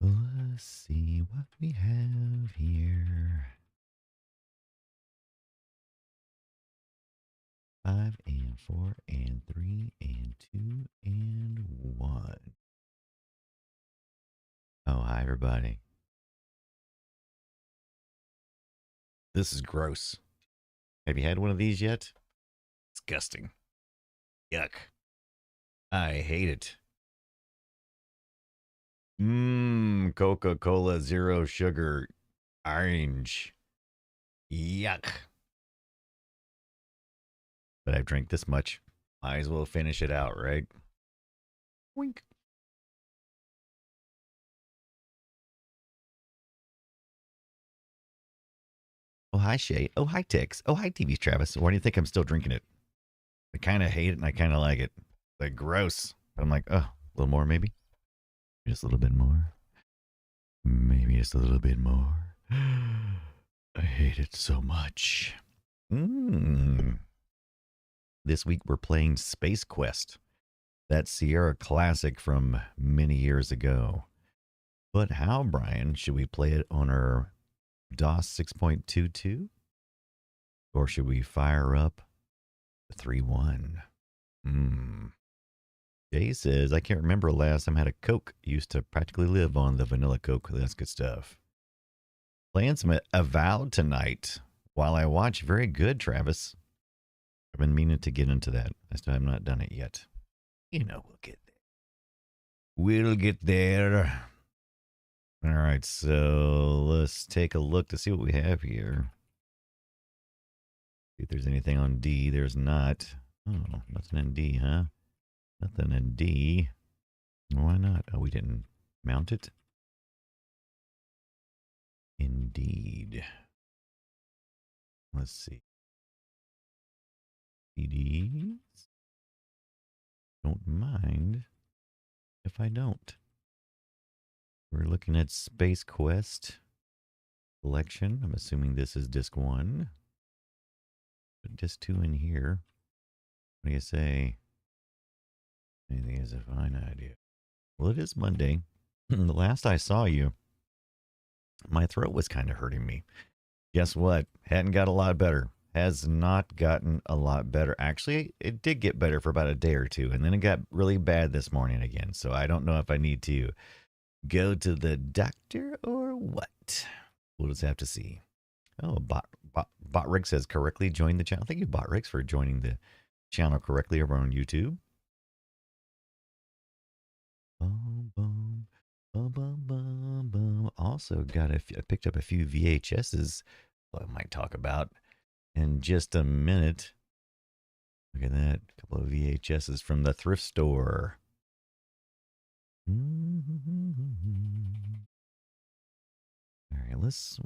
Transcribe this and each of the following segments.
Let's see what we have here. 5 and 4 and 3 and 2 and 1. Oh, hi, everybody. This is gross. Have you had one of these yet? Disgusting. Yuck. I hate it. Coca-Cola Zero Sugar Orange. Yuck. But I've drank this much. Might as well finish it out, right? Wink. Oh, hi, Shay. Oh, hi, Tix. Oh, hi, TV Travis. Why do you think I'm still drinking it? I kind of hate it and I kind of like it. Like, gross. But I'm like, oh, a little more maybe? Just a little bit more. Maybe just a little bit more. I hate it so much. This week we're playing Space Quest, that Sierra classic from many years ago. But how, Brian, should we play it on our DOS 6.22? Or should we fire up the 3.1? Jay says, I can't remember last time I had a Coke. Used to practically live on the vanilla Coke. That's good stuff. Playing some Avowed tonight while I watch. Very good, Travis. I've been meaning to get into that. I still have not done it yet. You know, we'll get there. We'll get there. All right, so let's take a look to see what we have here. See if there's anything on D. There's not. Oh, nothing in D, huh? Nothing in D. Why not? Oh, we didn't mount it? Indeed. Let's see. CDs? Don't mind if I don't. We're looking at Space Quest Collection. I'm assuming this is disc 1. Put disc 2 in here. What do you say? Anything is a fine idea. Well, it is Monday. The last I saw you, my throat was kind of hurting me. Guess what? Hadn't got a lot better. Has not gotten a lot better. Actually, it did get better for about a day or two, and then it got really bad this morning again. So I don't know if I need to go to the doctor or what. We'll just have to see. Oh, Botrick says correctly joined the channel. Thank you, Botrick, for joining the channel correctly over on YouTube. Boom, boom, boom, boom, boom, boom. Also got I picked up a few VHSs. I might talk about in just a minute. Look at that, a couple of VHSs from the thrift store. All right, let's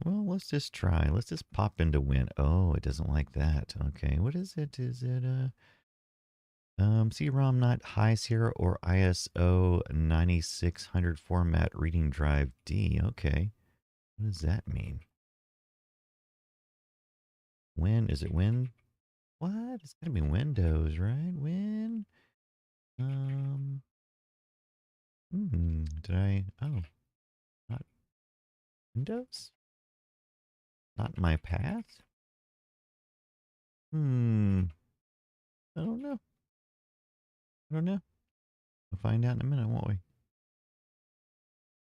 just try. Let's just pop into Win. Oh, it doesn't like that. Okay, what is it? Is it CD-ROM not High Sierra or ISO 9600 format reading drive D? Okay, what does that mean? When is it? When? What? It's gonna be Windows, right? When? Did I? Oh, not Windows? Not my path? I don't know. I don't know. We'll find out in a minute, won't we?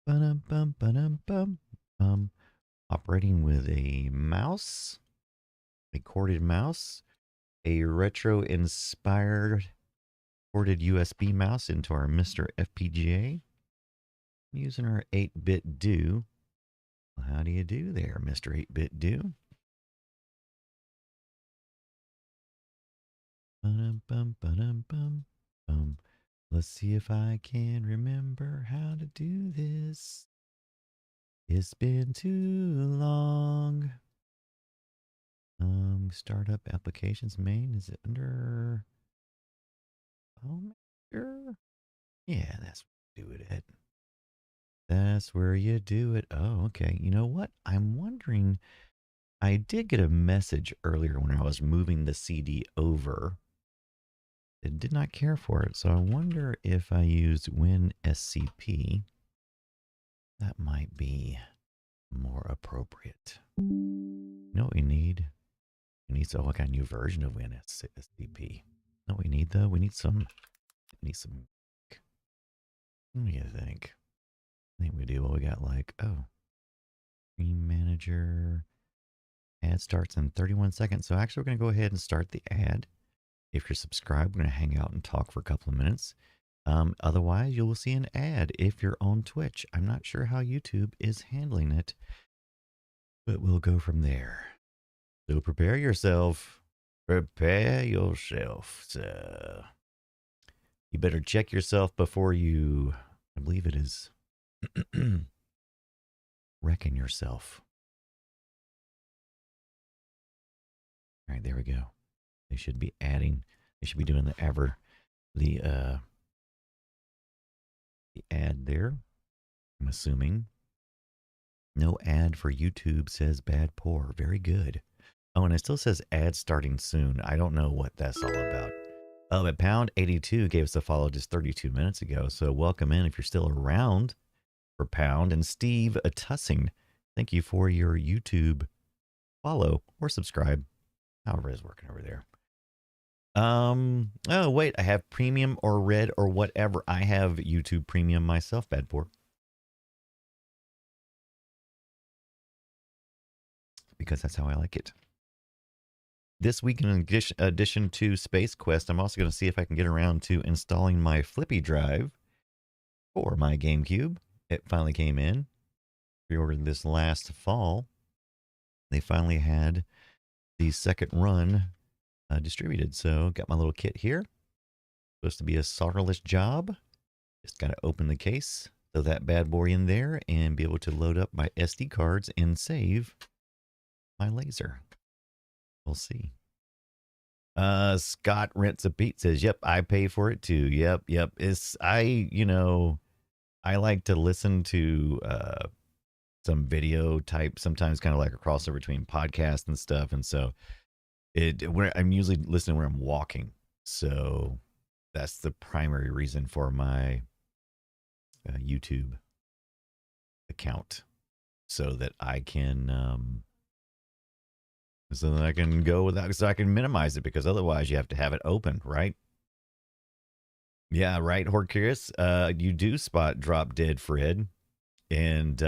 Ba-dum, bum, bum. Operating with a mouse, a corded mouse, a retro-inspired corded USB mouse into our Mr. FPGA. Using our 8-bit do. Well, how do you do there, Mr. 8-bit do? Let's see if I can remember how to do this. It's been too long. Startup applications main. Is it under home? Sure. Yeah, that's what do it at. That's where you do it. Oh, okay. You know what? I'm wondering. I did get a message earlier when I was moving the CD over. It did not care for it. So I wonder if I used WinSCP, that might be more appropriate. You know what we need? We need like a new version of WinSCP. No, we need though. We need some. What do you think? I think we do. Well, we got like Screen Manager. Ad starts in 31 seconds. So actually, we're going to go ahead and start the ad. If you're subscribed, we're going to hang out and talk for a couple of minutes. Otherwise, you will see an ad if you're on Twitch. I'm not sure how YouTube is handling it, but we'll go from there. So prepare yourself. Prepare yourself. So you better check yourself before you, I believe it is, wrecking yourself. All right, there we go. They should be adding, they should be doing the ad there. I'm assuming. No ad for YouTube, says Bad Poor. Very good. Oh, and it still says ad starting soon. I don't know what that's all about. Oh, but Pound82 gave us a follow just 32 minutes ago. So welcome in if you're still around for Pound. And Steve Tussing, thank you for your YouTube follow or subscribe. However it is working over there. Oh, wait, I have premium or red or whatever. I have YouTube premium myself, Bad Poor. Because that's how I like it. This week, in addition to Space Quest, I'm also going to see if I can get around to installing my Flippy drive for my GameCube. It finally came in. Pre-ordered this last fall. They finally had the second run distributed. So got my little kit here. Supposed to be a solderless job. Just got to open the case, throw that bad boy in there, and be able to load up my SD cards and save my laser. We'll see. Scott Rents a Pete says, yep, I pay for it too. Yep. I like to listen to some video type, sometimes kind of like a crossover between podcasts and stuff. And so I'm usually listening when I'm walking. So that's the primary reason for my YouTube account, so that I can go without, so I can minimize it, because otherwise you have to have it open, right? Yeah, right, Horcurious. You do spot Drop Dead Fred, and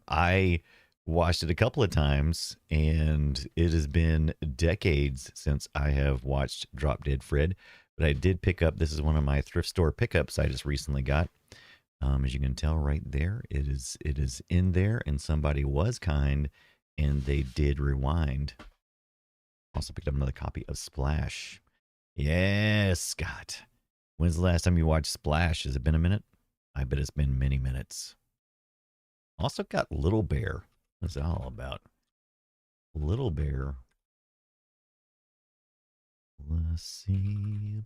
I watched it a couple of times, and it has been decades since I have watched Drop Dead Fred. But I did pick up, this is one of my thrift store pickups I just recently got. As you can tell right there, it is in there, and somebody was kind, and they did rewind. Also picked up another copy of Splash. Yes, Scott. When's the last time you watched Splash? Has it been a minute? I bet it's been many minutes. Also got Little Bear. What's that all about? Little Bear. Let's see.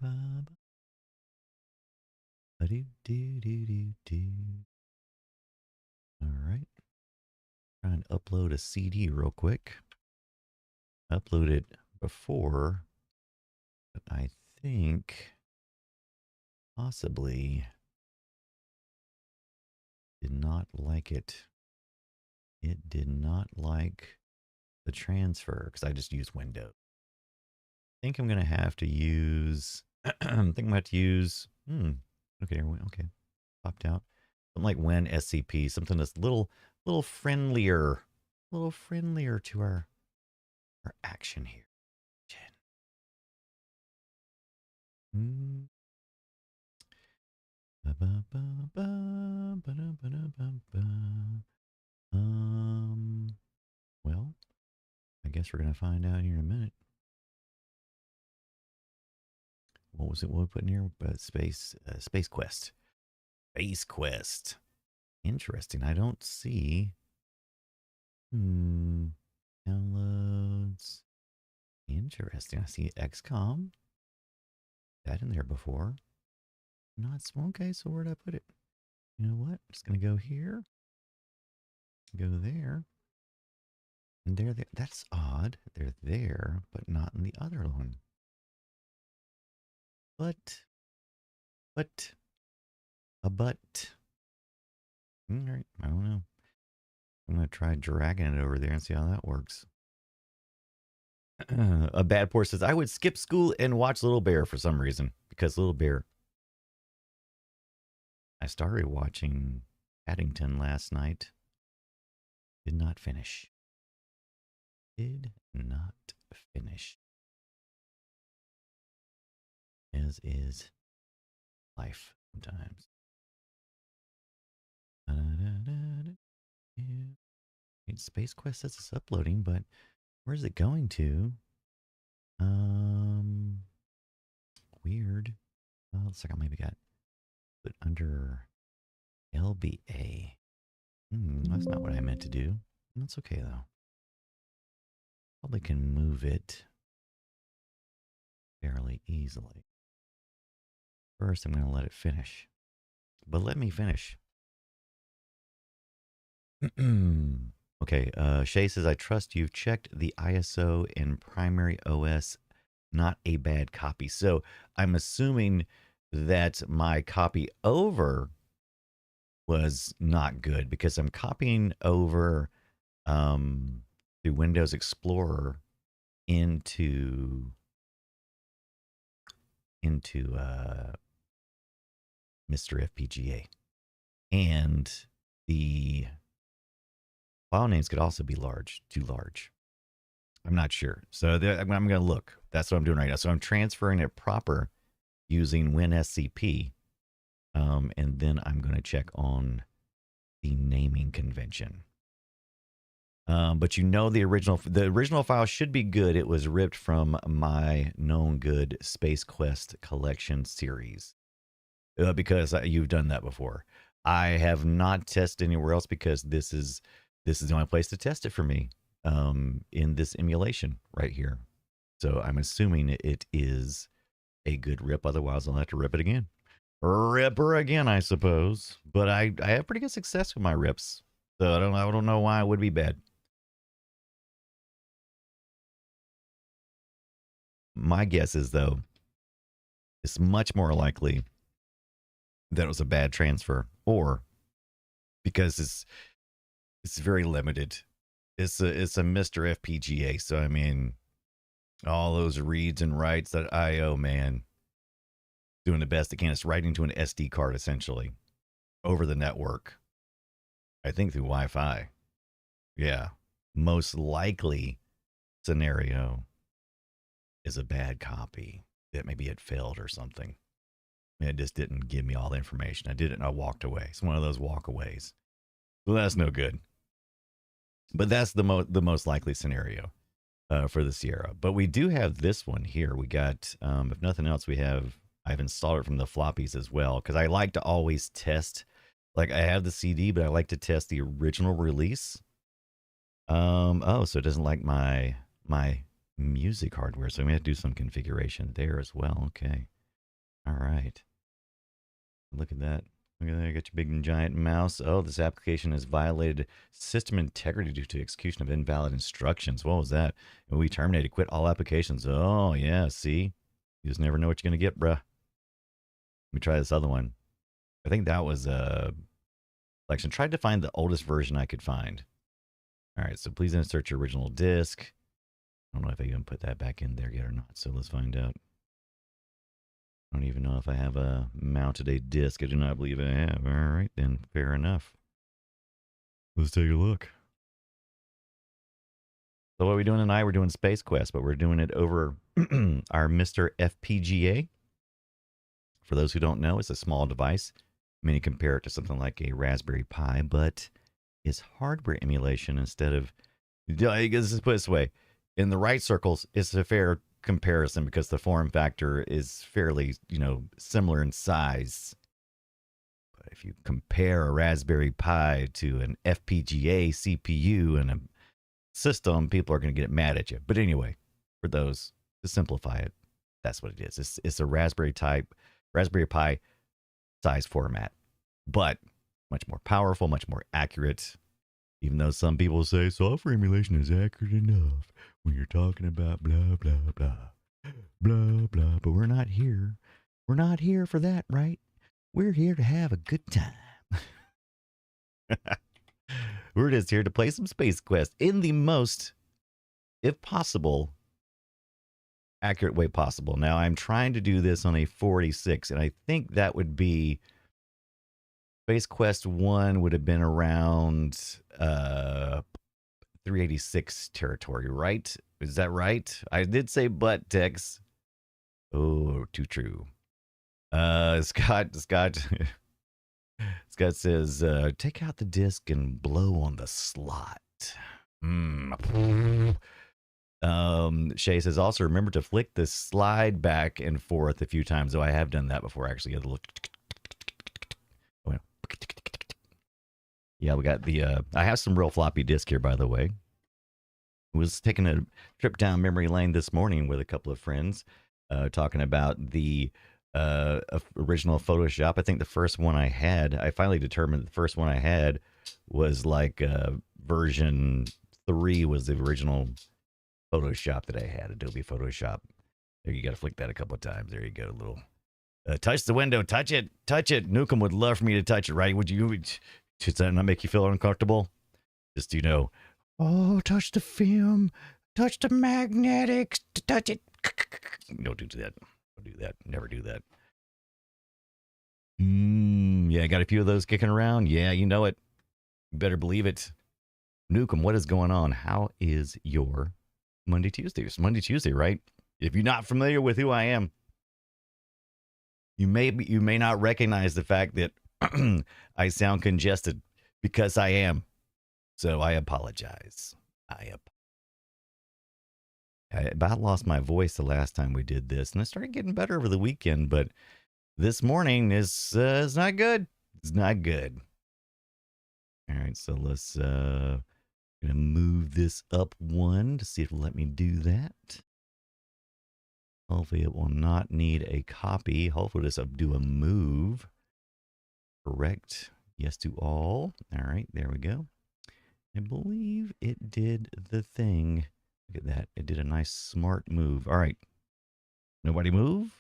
All right. Try and upload a CD real quick. Upload it before, but I think possibly did not like it. It did not like the transfer because I just used Windows. I think I'm going to have to use, I think I'm going to have to use, okay, popped out. Something like WinSCP, something that's little friendlier to our action here. Well, I guess we're gonna find out here in a minute. What was it? What we put in here? Space Quest. Space Quest. Interesting. I don't see. Downloads. Interesting. I see XCOM. That in there before. Not okay. So where'd I put it? You know what? I'm just gonna go here. Go there. And they're there. That's odd. They're there, but not in the other one. But, but. All right, I don't know. I'm going to try dragging it over there and see how that works. A bad poor says, I would skip school and watch Little Bear for some reason. Because Little Bear. I started watching Paddington last night. Did not finish. Did not finish. As is life sometimes. Space Quest says it's uploading, but where's it going to? Weird. Looks like I maybe got put under LBA. That's not what I meant to do. That's okay though. Probably can move it fairly easily. First, I'm going to let it finish. But let me finish. Okay, Shay says, I trust you've checked the ISO in primary OS, not a bad copy. So I'm assuming that my copy over was not good because I'm copying over the Windows Explorer into Mr. FPGA. And the file names could also be too large. I'm not sure. So I'm going to look. That's what I'm doing right now. So I'm transferring it proper using WinSCP. And then I'm going to check on the naming convention. But you know the original file should be good. It was ripped from my known good Space Quest collection series. Because you've done that before. I have not tested anywhere else because this is the only place to test it for me in this emulation right here. So I'm assuming it is a good rip. Otherwise, I'll have to rip it again. Rip her again, I suppose. But I have pretty good success with my rips. So I don't know why it would be bad. My guess is, though, it's much more likely that it was a bad transfer, or because it's very limited. It's a Mr. FPGA, so I mean, all those reads and writes that IO, man, doing the best it can. It's writing to an SD card essentially over the network. I think through Wi-Fi. Yeah, most likely scenario is a bad copy that maybe it failed or something. It just didn't give me all the information. I did it and I walked away. It's one of those walkaways. So that's no good. But that's the most likely scenario for the Sierra. But we do have this one here. We got, if nothing else, I've installed it from the floppies as well. Because I like to always test, like I have the CD, but I like to test the original release. Oh, so it doesn't like my music hardware. So we have to do some configuration there as well. Okay. All right. Look at that. Look at that. You got your big and giant mouse. Oh, this application has violated system integrity due to execution of invalid instructions. What was that? We terminated. Quit all applications. Oh, yeah. See? You just never know what you're going to get, bruh. Let me try this other one. I think that was a selection. Tried to find the oldest version I could find. All right. So please insert your original disk. I don't know if I even put that back in there yet or not. So let's find out. I don't even know if I have mounted a disk. I do not believe I have. All right, then. Fair enough. Let's take a look. So what are we doing tonight? We're doing Space Quest, but we're doing it over our Mr. FPGA. For those who don't know, it's a small device. Many compare it to something like a Raspberry Pi, but it's hardware emulation instead of... Let's put it this way. In the right circles, it's a fair comparison because the form factor is fairly, similar in size. But if you compare a Raspberry Pi to an FPGA CPU and a system, people are going to get mad at you. But anyway, for those, to simplify it, that's what it is. It's a Raspberry Pi size format, but much more powerful, much more accurate. Even though some people say software emulation is accurate enough when you're talking about blah, blah, blah, blah, blah. But we're not here. We're not here for that, right? We're here to have a good time. We're just here to play some Space Quest in the most, if possible, accurate way possible. Now, I'm trying to do this on a 486, and I think that would be Space Quest 1 would have been around 386 territory, right? Is that right? I did say butt, Tex. Oh, too true. Scott says, take out the disc and blow on the slot. Shay says, also remember to flick the slide back and forth a few times. Though I have done that before, actually. Yeah, we got the, I have some real floppy disk here, by the way. I was taking a trip down memory lane this morning with a couple of friends, talking about the original Photoshop. I think the first one I had, I finally determined the first one I had was like version 3 was the original Photoshop that I had, Adobe Photoshop. There, you got to flick that a couple of times. There you go, a little. Touch the window, touch it. Nukem would love for me to touch it, right? Would you? Does that not make you feel uncomfortable? Just, oh, touch the film, touch the magnetics, touch it. Don't do that. Don't do that. Never do that. Yeah, got a few of those kicking around. Yeah, you know it. You better believe it. Nukem, what is going on? How is your Monday, Tuesday? It's Monday, Tuesday, right? If you're not familiar with who I am, you may not recognize the fact that I sound congested, because I am. So I apologize. I about lost my voice the last time we did this, and I started getting better over the weekend, but this morning is not good. It's not good. All right, so let's gonna move this up one to see if it'll let me do that. Hopefully it will not need a copy. Hopefully it'll just do a move. Correct. Yes to all. All right, there we go. I believe it did the thing. Look at that. It did a nice smart move. All right. Nobody move.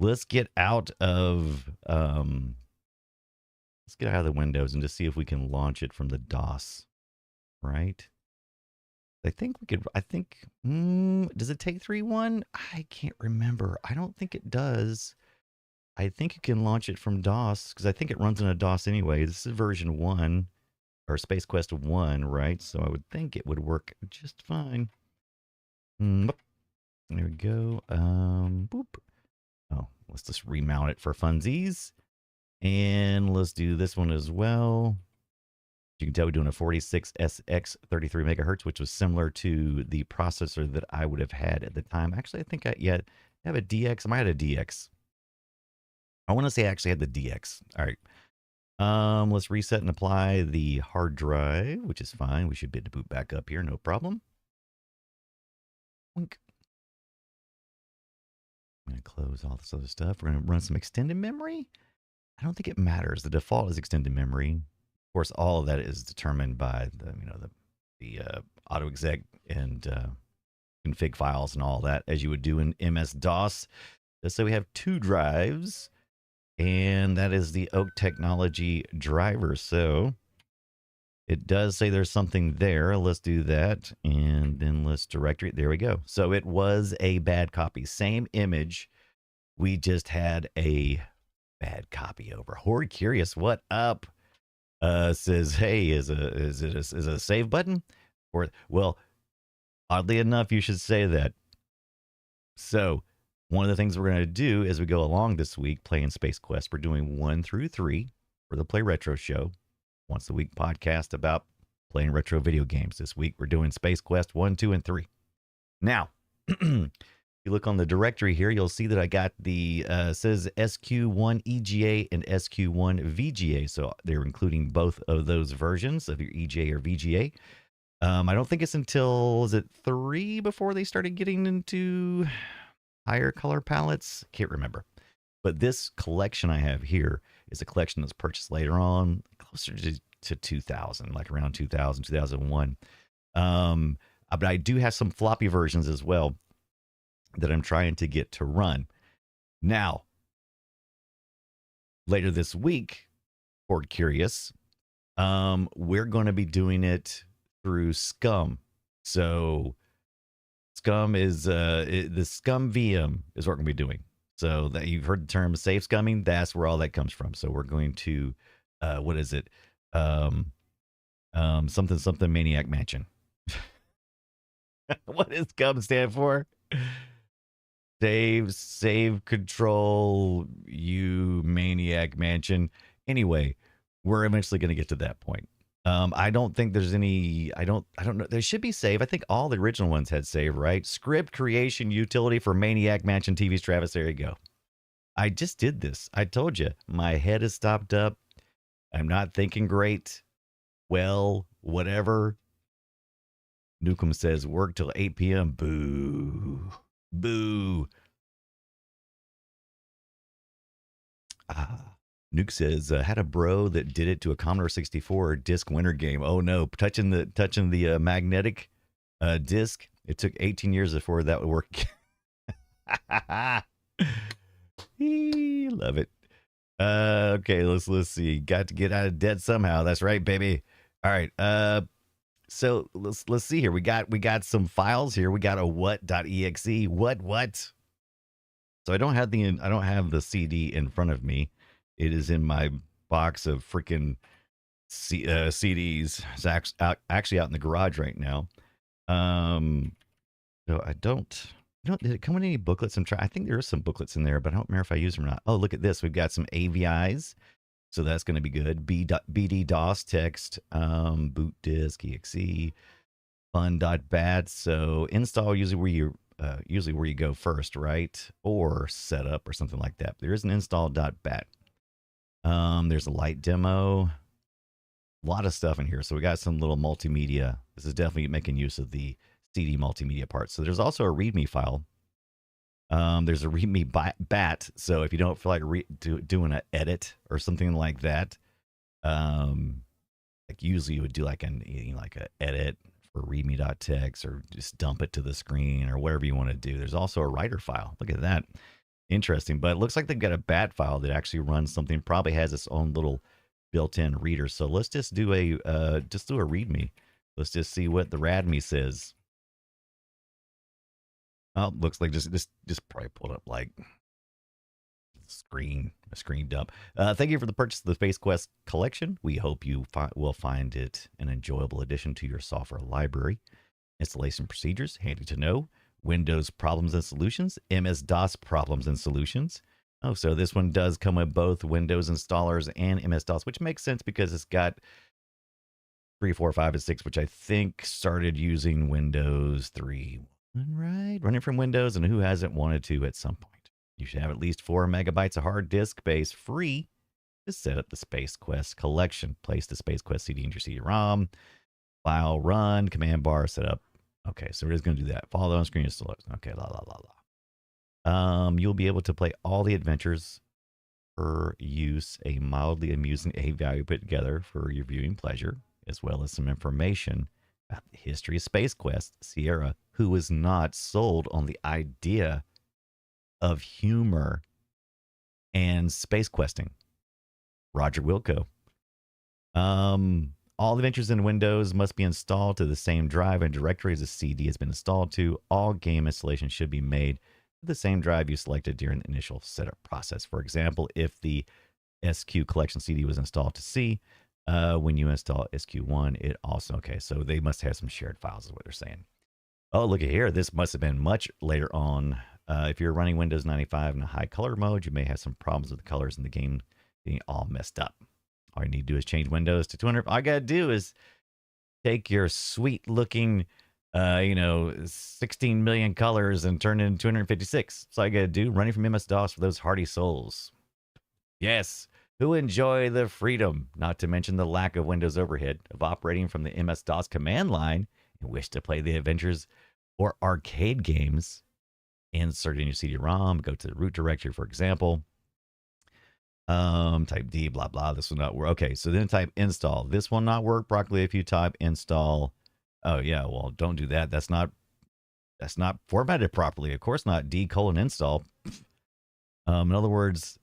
Let's get out of the Windows and just see if we can launch it from the DOS. Right? I think we could. Does it take 3.1? I can't remember. I don't think it does. I think you can launch it from DOS, because I think it runs in a DOS anyway. This is version 1, or Space Quest 1, right? So I would think it would work just fine. There we go. Boop. Oh, let's just remount it for funsies. And let's do this one as well. You can tell we're doing a 46SX 33 megahertz, which was similar to the processor that I would have had at the time. Actually, I think I have a DX. I might have a DX. I want to say I actually had the DX. All right. Let's reset and apply the hard drive, which is fine. We should be able to boot back up here, no problem. Wink. I'm going to close all this other stuff. We're going to run some extended memory. I don't think it matters. The default is extended memory. Of course, all of that is determined by the auto exec and config files and all that, as you would do in MS-DOS. So we have 2 drives. And that is the Oak Technology driver. So it does say there's something there. Let's do that. And then let's directory. There we go. So it was a bad copy. Same image. We just had a bad copy over. Horde Curious, what up? Says, hey, is it a save button? Or, well, oddly enough, you should say that. So one of the things we're going to do as we go along this week, playing Space Quest, we're doing 1 through 3 for the Play Retro Show. Once a week podcast about playing retro video games. This week, we're doing Space Quest 1, 2, and 3. Now, if you look on the directory here, you'll see that I got the, says SQ1 EGA and SQ1 VGA. So they're including both of those versions of your EGA or VGA. I don't think it's until, is it 3 before they started getting into higher color palettes? Can't remember. But this collection I have here is a collection that's purchased later on, closer to to 2000, like around 2000, 2001. But I do have some floppy versions as well that I'm trying to get to run. Now, later this week, for curious, we're going to be doing it through Scum. So Scum is the Scum VM is what we're going to be doing. So that you've heard the term safe scumming, that's where all that comes from. So we're going to what is it? Something Maniac Mansion. What does Scum stand for? Save control you Maniac Mansion. Anyway, we're eventually going to get to that point. I don't think there's any. I don't know. There should be save. I think all the original ones had save, right? Script creation utility for Maniac Mansion TV's Travis. There you go. I just did this. I told you my head is stopped up. I'm not thinking great. Well, whatever. Newcomb says work till 8 p.m. Boo. Boo. Nuke says had a bro that did it to a Commodore 64 disc winner game. Oh no, touching the magnetic disc. It took 18 years before that would work. Love it. Okay, let's see. Got to get out of debt somehow. That's right, baby. All right. So let's see here. We got some files here. We got a what.exe. What? So I don't have the CD in front of me. It is in my box of freaking CDs. It's actually out in the garage right now. So I don't. Did it come with any booklets? I think there are some booklets in there, but I don't remember if I use them or not. Oh, look at this. We've got some AVIs. So that's going to be good. BD DOS text, boot disk, exe, fun.bat. So install usually where you go first, right? Or setup or something like that. There is an install.bat. There's a light demo. A lot of stuff in here. So we got some little multimedia. This is definitely making use of the CD multimedia part. So there's also a README file. There's a README bat. So if you don't feel like doing an edit or something like that, like usually you would do like an edit for readme.txt or just dump it to the screen or whatever you want to do. There's also a writer file. Look at that. Interesting. But it looks like they've got a bat file that actually runs something, probably has its own little built-in reader. So let's just do a README. Let's just see what the RADME says. Oh, looks like just probably pulled up like a screen dump. Thank you for the purchase of the Space Quest collection. We hope you will find it an enjoyable addition to your software library. Installation procedures, handy to know. Windows problems and solutions, MS-DOS problems and solutions. Oh, so this one does come with both Windows installers and MS-DOS, which makes sense because it's got 3, 4, 5, and 6, which I think started using Windows 3. Right, running from Windows, and who hasn't wanted to at some point? You should have at least 4 megabytes of hard disk space free to set up the Space Quest collection. Place the Space Quest CD into your CD-ROM. File, run, command bar, set up. Okay, so we're just going to do that. Follow on screen installers. Okay, you'll be able to play all the adventures for use, a mildly amusing AVI put together for your viewing pleasure, as well as some information about the history of Space Quest. Sierra, who was not sold on the idea of humor and space questing. Roger Wilco. All adventures in Windows must be installed to the same drive and directory as the CD has been installed to. All game installations should be made to the same drive you selected during the initial setup process. For example, if the SQ collection CD was installed to C, when you install SQ1, it also, okay, so they must have some shared files is what they're saying. Oh, look at here. This must have been much later on. If you're running Windows 95 in a high color mode, you may have some problems with the colors in the game being all messed up. All you need to do is change Windows to 200. All I got to do is take your sweet looking, 16 million colors and turn it into 256. That's all I got to do. Running from MS-DOS for those hardy souls. Yes, who enjoy the freedom, not to mention the lack of Windows overhead, of operating from the MS-DOS command line and wish to play the adventures or arcade games. Insert in your CD-ROM, go to the root directory, for example. Type D, blah, blah. This will not work. Okay, so then type install. This will not work properly if you type install. Oh, yeah, well, don't do that. That's not formatted properly. Of course not. D : install. In other words,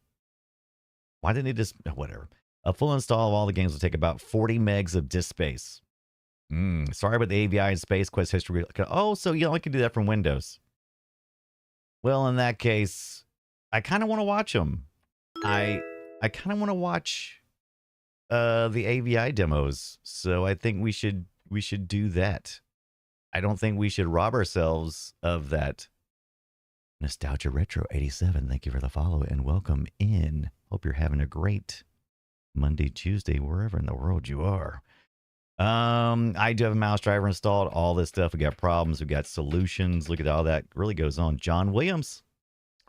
why didn't they just, whatever. A full install of all the games will take about 40 megs of disk space. Sorry about the AVI and Space Quest history. Oh, so you only can do that from Windows. Well, in that case, I kind of want to watch them. I kind of want to watch the AVI demos. So I think we should do that. I don't think we should rob ourselves of that. Nostalgia Retro 87, thank you for the follow and welcome in. Hope you're having a great Monday, Tuesday, wherever in the world you are. I do have a mouse driver installed, all this stuff. We got problems, we got solutions. Look at all that really goes on. John Williams,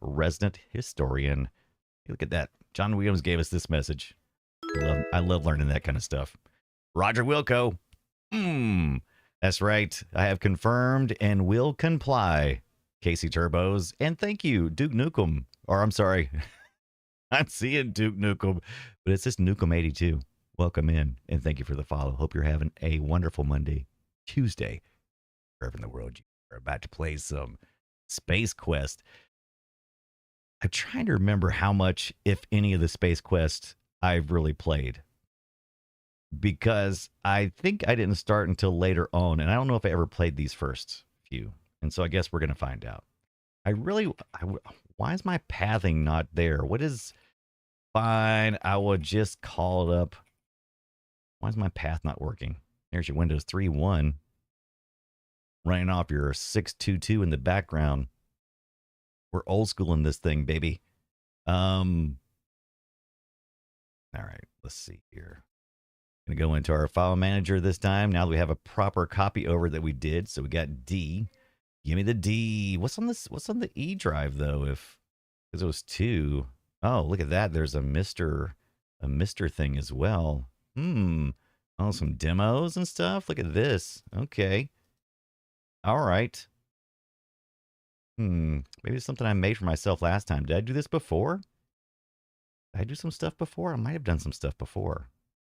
resident historian. Look at that. John Williams gave us this message. I love learning that kind of stuff. Roger Wilco. That's right. I have confirmed and will comply. Casey Turbos. And thank you, Duke Nukem. Or I'm sorry. I'm seeing Duke Nukem, but it's just Nukem 82. Welcome in and thank you for the follow. Hope you're having a wonderful Monday, Tuesday, wherever in the world you are about to play some Space Quest. I'm trying to remember how much, if any, of the Space Quest I've really played. Because I think I didn't start until later on, and I don't know if I ever played these first few. And so I guess we're going to find out. Why is my pathing not there? What is, fine, I will just call it up. Why is my path not working? There's your Windows 3.1 running off your 622 in the background. We're old school in this thing, baby. All right, let's see here. Going to go into our file manager this time. Now that we have a proper copy over that we did. So we got D. Give me the D. What's on this? What's on the E drive though? Because it was 2. Oh, look at that. There's a Mr. thing as well. Oh, some demos and stuff. Look at this. Okay. All right. Maybe it's something I made for myself last time. Did I do this before? Did I do some stuff before? I might have done some stuff before.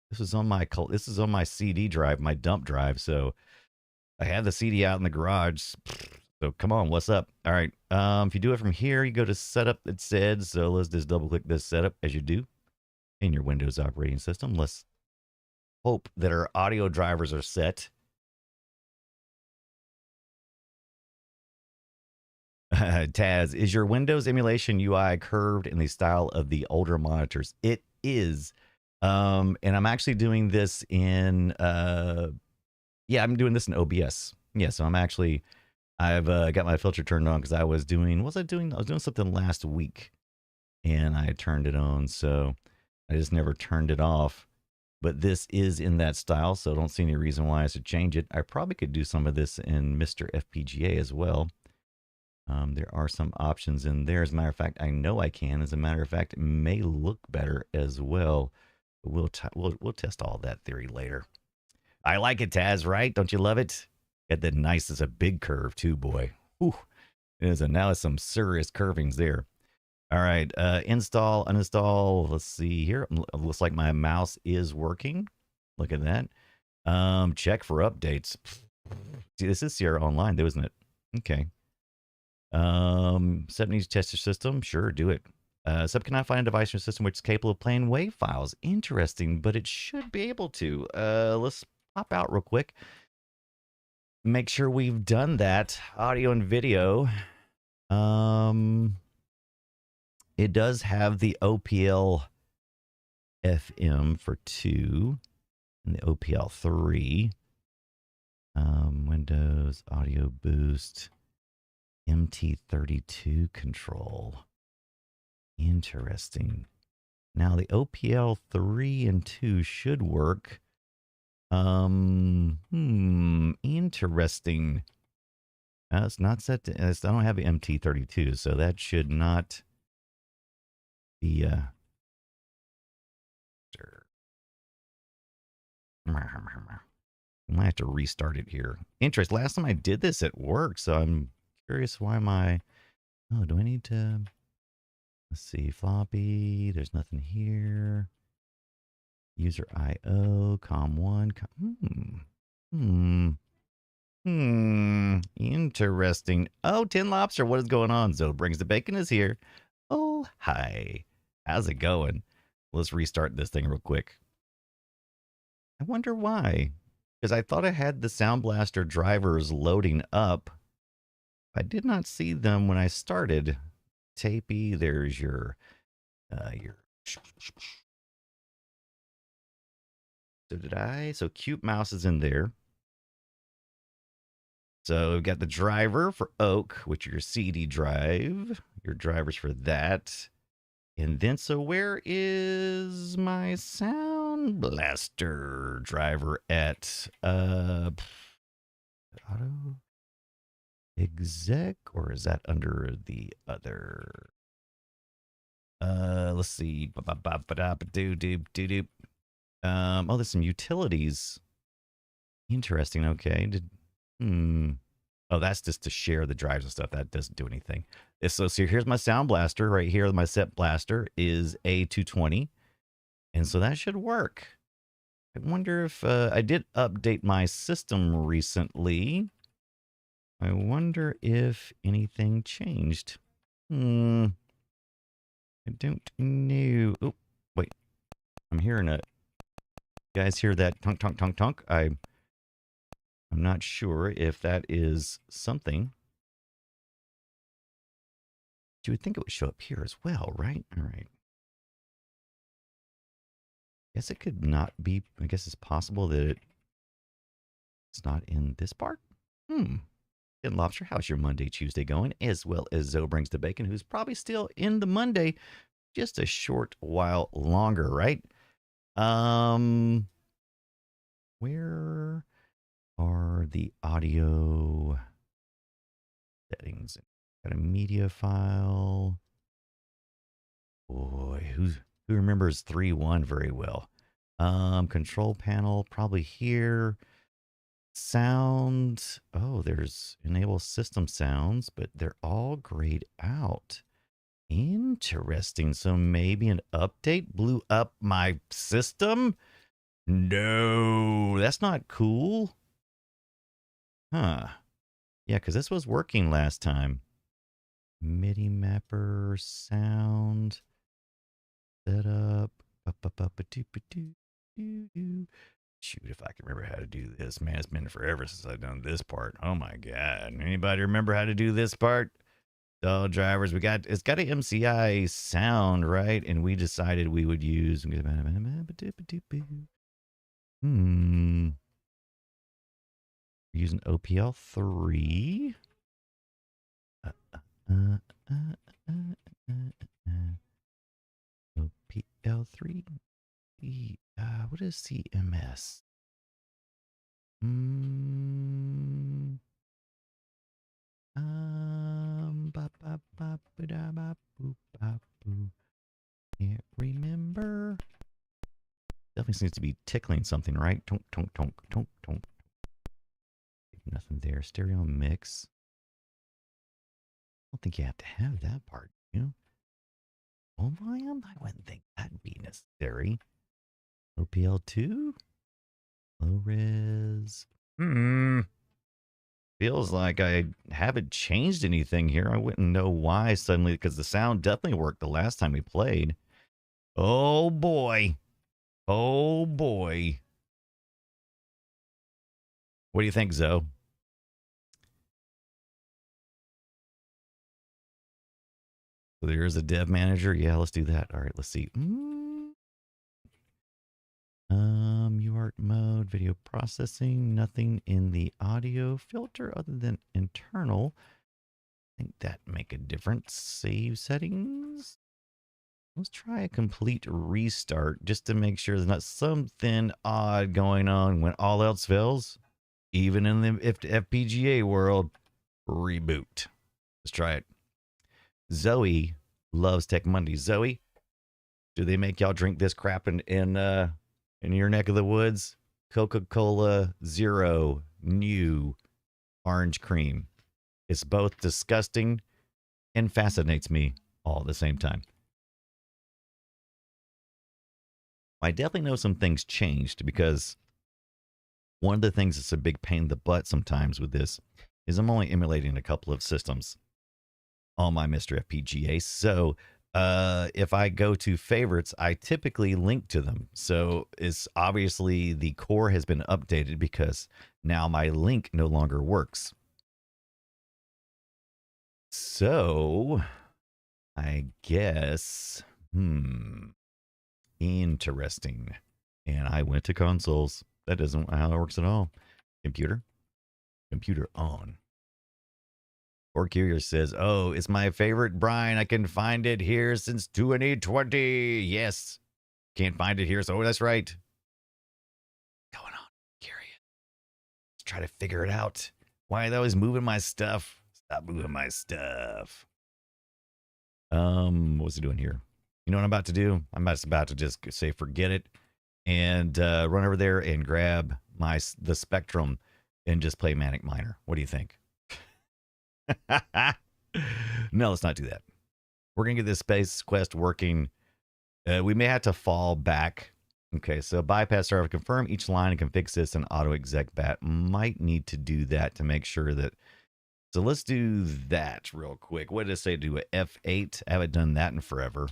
This is on my CD drive, my dump drive. So I had the CD out in the garage. So come on, what's up? All right. If you do it from here, you go to setup, it said. So let's just double click this setup as you do in your Windows operating system. Let's hope that our audio drivers are set. Taz, is your Windows emulation UI curved in the style of the older monitors? It is. And I'm actually doing this in, I'm doing this in OBS. Yeah, so I've got my filter turned on because I was doing something last week and I turned it on. So I just never turned it off. But this is in that style, so I don't see any reason why I should change it. I probably could do some of this in Mr. FPGA as well. There are some options in there. As a matter of fact, I know I can. As a matter of fact, it may look better as well. We'll test all that theory later. I like it, Taz, right? Don't you love it? Got that nice as a big curve too, boy. Whew. Now it's some serious curvings there. All right, install, uninstall. Let's see here. Looks like my mouse is working. Look at that. Check for updates. See, this is Sierra Online, though, isn't it? Okay. 70s tester system. Sure, do it. Sub cannot find a device in your system which is capable of playing WAV files. Interesting, but it should be able to. Let's pop out real quick. Make sure we've done that. Audio and video. It does have the OPL FM for 2 and the OPL 3. Windows Audio Boost. MT32 control. Interesting. Now the OPL 3 and 2 should work. Interesting. It's not set to, I don't have the MT32, so that should not be I might have to restart it here. Interesting. Last time I did this, it worked, so I'm curious why do I need to Let's see, floppy. There's nothing here. User IO, COM1. Interesting. Oh, Tin Lobster, what is going on? Zoe Brings the Bacon is here. Oh, hi. How's it going? Let's restart this thing real quick. I wonder why. Because I thought I had the Sound Blaster drivers loading up. I did not see them when I started. Tapey, there's your so did I? So Cute Mouse is in there. So we've got the driver for Oak, which are your CD drive, your drivers for that. And then, so where is my Sound Blaster driver at? Auto exec, or is that under the other? Let's see. Oh, there's some utilities. Interesting. Okay. Oh, that's just to share the drives and stuff. That doesn't do anything. So here's my Sound Blaster right here. My set blaster is A220. And so that should work. I wonder if I did update my system recently. I wonder if anything changed. I don't know. Oh, wait. I'm hearing it. You guys hear that tonk, tonk, tonk, tonk? I'm not sure if that is something. You would think it would show up here as well, right? All right. Guess it could not be. I guess it's possible that it's not in this part. And Lobster, how's your Monday, Tuesday going? As well as Zoe Brings the Bacon, who's probably still in the Monday, just a short while longer, right? Where are the audio settings? Got a media file. Boy, who remembers 3.1 very well? Control panel, probably here. Sound. Oh, there's enable system sounds, but they're all grayed out. Interesting. So maybe an update blew up my system? No, that's not cool. Huh. Yeah, because this was working last time. MIDI mapper, sound, setup. Shoot, if I can remember how to do this. Man, it's been forever since I've done this part. Oh my God. Anybody remember how to do this part? So drivers, it's got an MCI sound, right? And we decided we would use using OPL3. OPL3. What is CMS? Can't remember. Definitely seems to be tickling something, right? Tonk, tonk, tonk, tonk, tonk. Nothing there. Stereo mix. I don't think you have to have that part, you know? Full volume? I wouldn't think that'd be necessary. OPL2? Low res. Feels like I haven't changed anything here. I wouldn't know why suddenly, because the sound definitely worked the last time we played. Oh boy. Oh boy. What do you think, Zoe? So there's a dev manager. Yeah, let's do that. All right, let's see. UART mode, video processing, nothing in the audio filter other than internal. I think that make a difference. Save settings. Let's try a complete restart just to make sure there's not something odd going on when all else fails. Even in the FPGA world, reboot. Let's try it. Zoe loves Tech Monday. Zoe, do they make y'all drink this crap in your neck of the woods? Coca-Cola Zero new orange cream. It's both disgusting and fascinates me all at the same time. I definitely know some things changed because one of the things that's a big pain in the butt sometimes with this is I'm only emulating a couple of systems on my Mr. FPGA. So if I go to favorites, I typically link to them. So it's obviously the core has been updated because now my link no longer works. So I guess, interesting. And I went to consoles. That isn't how it works at all. Computer on. Or Curious says, "Oh, it's my favorite Brian. I can find it here since 2020. Yes. Can't find it here. So that's right. What's going on? Curious. Let's try to figure it out. Why are they always moving my stuff? Stop moving my stuff. What's he doing here? You know what I'm about to do? I'm about to just say forget it and run over there and grab the Spectrum and just play Manic Miner. What do you think? No, let's not do that. We're going to get this Space Quest working. We may have to fall back. Okay, so bypass server, confirm each line and config sys and auto exec bat. Might need to do that to make sure that. So let's do that real quick. What did it say? Do a F8? I haven't done that in forever.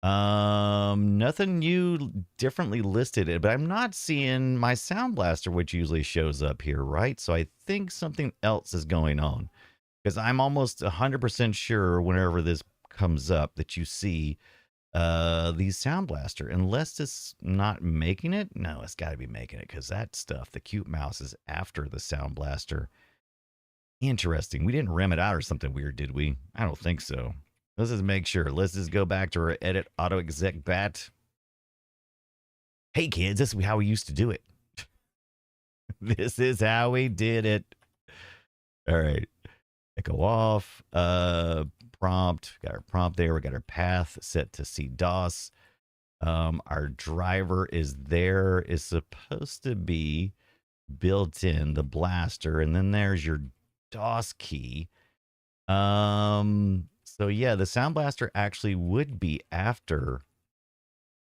Nothing new differently listed, but I'm not seeing my Sound Blaster, which usually shows up here, right? So I think something else is going on. Because I'm almost 100% sure whenever this comes up that you see the Sound Blaster. Unless it's not making it. No, it's got to be making it because that stuff, the cute mouse, is after the Sound Blaster. Interesting. We didn't ram it out or something weird, did we? I don't think so. Let's just make sure. Let's just go back to our edit auto exec bat. Hey kids, this is how we used to do it. This is how we did it. All right. Echo off. Prompt. Got our prompt there. We got our path set to CDOS. Our driver is there. Is supposed to be built in the blaster, and then there's your DOS key. So yeah, the Sound Blaster actually would be after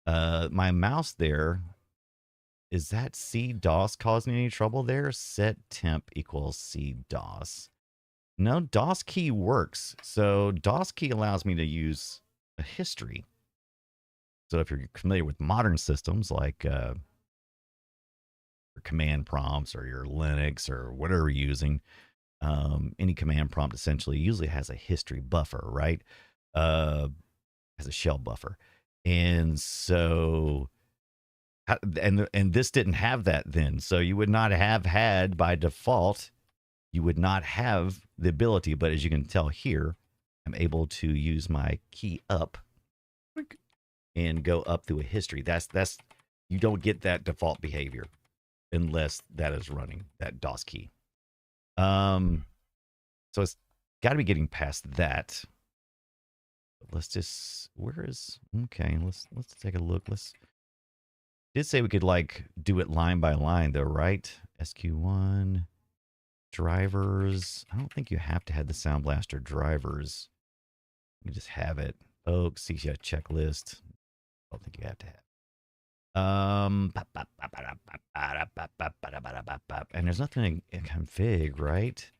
my mouse there. Is that CDOS causing any trouble there? Set temp equals CDOS. No, DOS key works. So DOS key allows me to use a history. So if you're familiar with modern systems like your command prompts or your Linux or whatever you're using, any command prompt essentially usually has a history buffer, right? Has a shell buffer. And so and this didn't have that then. So you would not have had by default, you would not have the ability, but as you can tell here, I'm able to use my key up and go up through a history. That's you don't get that default behavior unless that is running, that DOS key. So it's got to be getting past that. Let's just, okay, let's take a look. Did say we could like do it line by line though, right? SQ1 drivers. I don't think you have to have the Sound Blaster drivers. You just have it. Oh, see, yeah, checklist. I don't think you have to have. And there's nothing in config, right?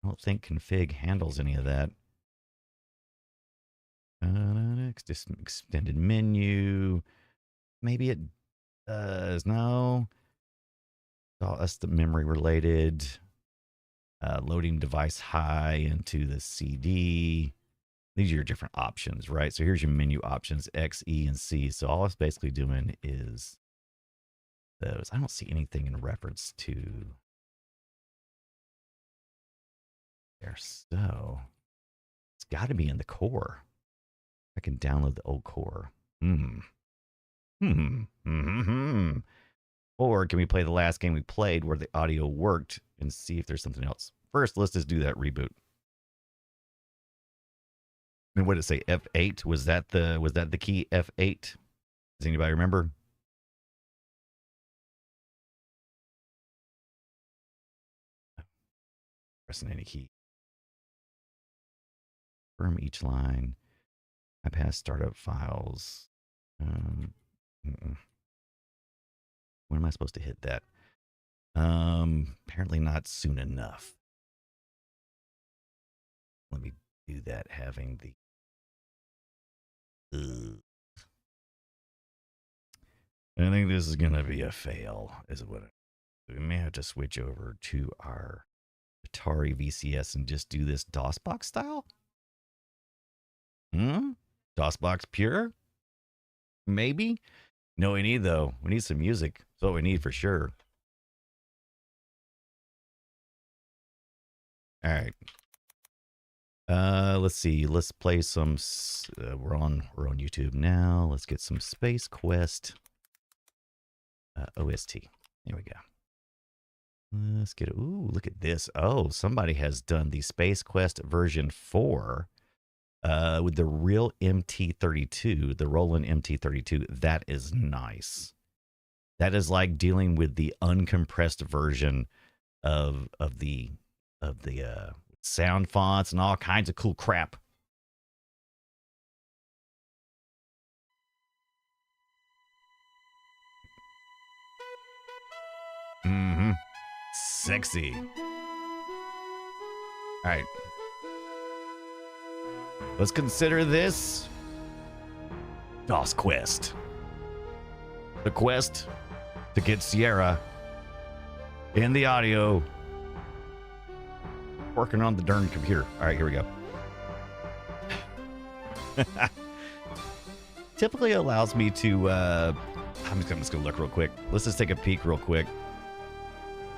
I don't think config handles any of that. Just extended menu. Maybe it does. No. Oh, that's the memory related. Loading device high into the CD. These are your different options, right? So here's your menu options, X, E, and C. So all it's basically doing is those. I don't see anything in reference to there. So it's got to be in the core. I can download the old core. Or can we play the last game we played where the audio worked and see if there's something else? First, let's just do that reboot. And what did it say? F8? Was that the key F8? Does anybody remember? Pressing any key. Confirm each line. Bypass startup files. Mm-mm. When am I supposed to hit that? Apparently not soon enough. Let me do that. Having the. I think this is gonna be a fail. Is what we may have to switch over to our Atari VCS and just do this DOSBox style. DOSBox pure? Maybe. No, we need though. We need some music. That's what we need for sure. All right. Let's see. Let's play some. We're on YouTube now. Let's get some Space Quest OST. There we go. Let's get it. Ooh, look at this. Oh, somebody has done the Space Quest version 4 with the real MT32, the Roland MT32. That is nice. That is like dealing with the uncompressed version of the sound fonts and all kinds of cool crap. Mm-hmm. Sexy. All right. Let's consider this DOS Quest. The quest to get Sierra in the audio working on the darn computer. All right, here we go. Typically allows me to I'm just gonna look real quick. Let's just take a peek real quick.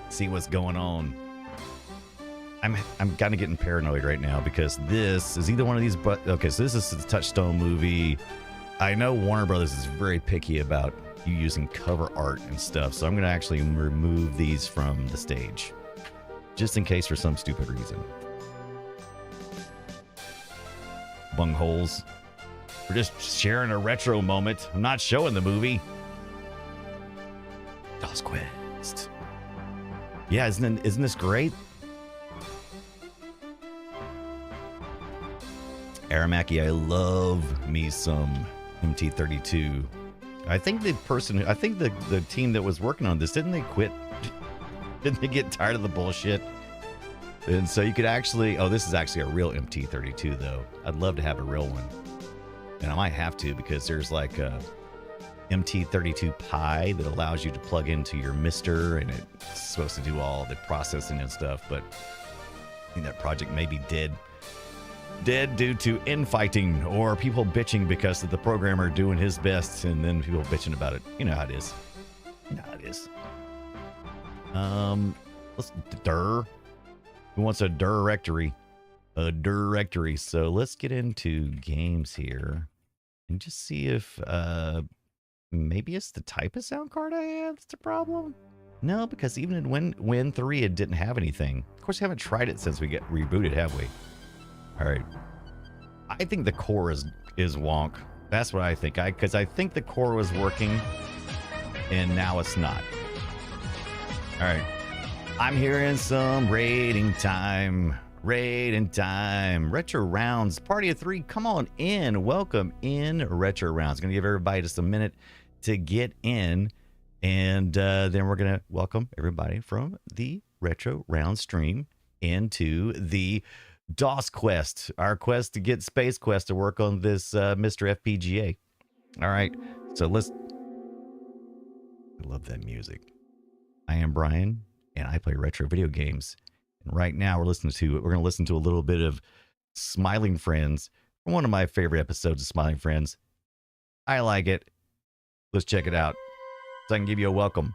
See what's going on. I'm kind of getting paranoid right now because this is either one of these, but okay, so this is the Touchstone movie. I know Warner Brothers is very picky about you using cover art and stuff, so I'm gonna actually remove these from the stage just in case for some stupid reason. Bungholes. We're just sharing a retro moment. I'm not showing the movie. DOS Quest. Yeah, isn't this great? Aramaki, I love me some MT32. I think the team that was working on this, didn't they quit? Didn't they get tired of the bullshit? And so you could actually, this is actually a real MT32 though. I'd love to have a real one. And I might have to because there's like a MT32 Pi that allows you to plug into your Mister and it's supposed to do all the processing and stuff, but I think that project may be dead due to infighting or people bitching because of the programmer doing his best and then people bitching about it. You know how it is. Let's who wants a directory? A directory. So let's get into games here and just see if maybe it's the type of sound card I have that's the problem. No, because even in Win 3 it didn't have anything. Of course, we haven't tried it since we get rebooted, have we? All right. I think the core is wonk. That's what I think. Because I think the core was working, and now it's not. All right. I'm hearing some raiding time. Retro Rounds, party of 3. Come on in. Welcome in, Retro Rounds. Going to give everybody just a minute to get in, and then we're going to welcome everybody from the Retro Round stream into the DOS Quest, our quest to get Space Quest to work on this Mr. FPGA. All right, so I love that music. I am Brian, and I play retro video games. And right now we're going to listen to a little bit of Smiling Friends from one of my favorite episodes of Smiling Friends. I like it. Let's check it out so I can give you a welcome.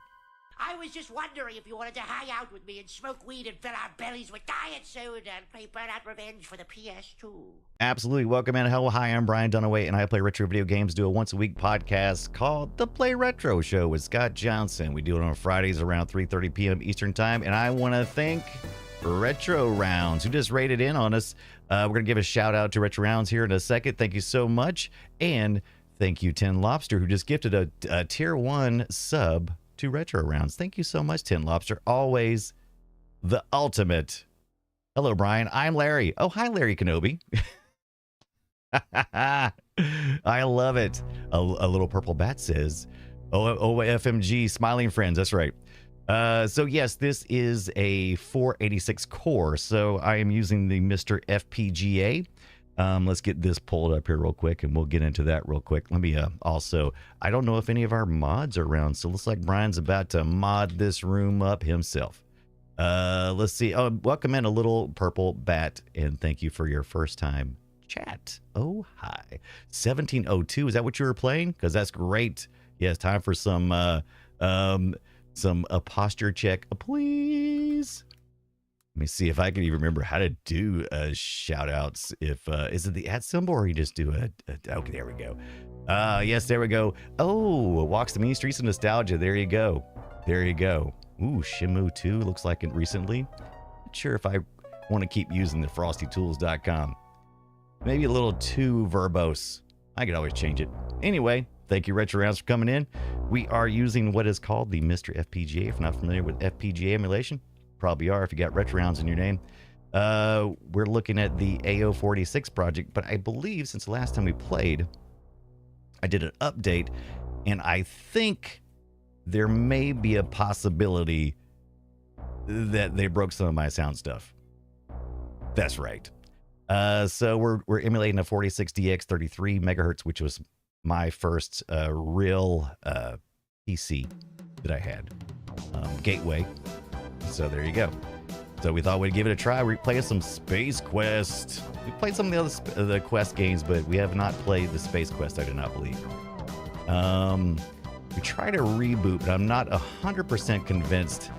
I was just wondering if you wanted to hang out with me and smoke weed and fill our bellies with diet soda and play Burnout Revenge for the PS2. Absolutely. Welcome in. Hello. Hi, I'm Brian Dunaway, and I play retro video games, do a once-a-week podcast called The Play Retro Show with Scott Johnson. We do it on Fridays around 3:30 p.m. Eastern Time, and I want to thank Retro Rounds, who just rated in on us. We're going to give a shout-out to Retro Rounds here in a second. Thank you so much. And thank you, Tin Lobster, who just gifted a Tier 1 sub to Retro Rounds. Thank you so much, Tin Lobster. Always the ultimate. Hello, Brian. I'm Larry. Oh, hi, Larry Kenobi. I love it. A little purple bat says, OFMG, smiling friends. That's right. So yes, this is a 486 core. So I am using the Mr. FPGA. Let's get this pulled up here real quick, and we'll get into that real quick. Let me also, I don't know if any of our mods are around, so it looks like Brian's about to mod this room up himself. Let's see. Oh, welcome in a little purple bat, and thank you for your first time chat. Oh, hi. 1702, is that what you were playing? Because that's great. Yes, time for some posture check, please. Let me see if I can even remember how to do shout outs. If is it the @ symbol, or you just do okay, there we go. Yes, there we go. Oh, walks the mean streets of nostalgia. There you go. There you go. Ooh, Shimu 2 looks like it recently. Not sure if I want to keep using the frostytools.com. Maybe a little too verbose. I could always change it. Anyway, thank you, Retro Rounds, for coming in. We are using what is called the Mr. FPGA. If you're not familiar with FPGA emulation, probably are if you got Retro Rounds in your name. We're looking at the AO46 project, but I believe since the last time we played, I did an update, and I think there may be a possibility that they broke some of my sound stuff. That's right. So we're emulating a 46DX 33 megahertz, which was my first real PC that I had, Gateway. So there you go. So we thought we'd give it a try. We played some Space Quest. We played some of the Quest games, but we have not played the Space Quest, I do not believe. We tried a reboot, but I'm not 100% convinced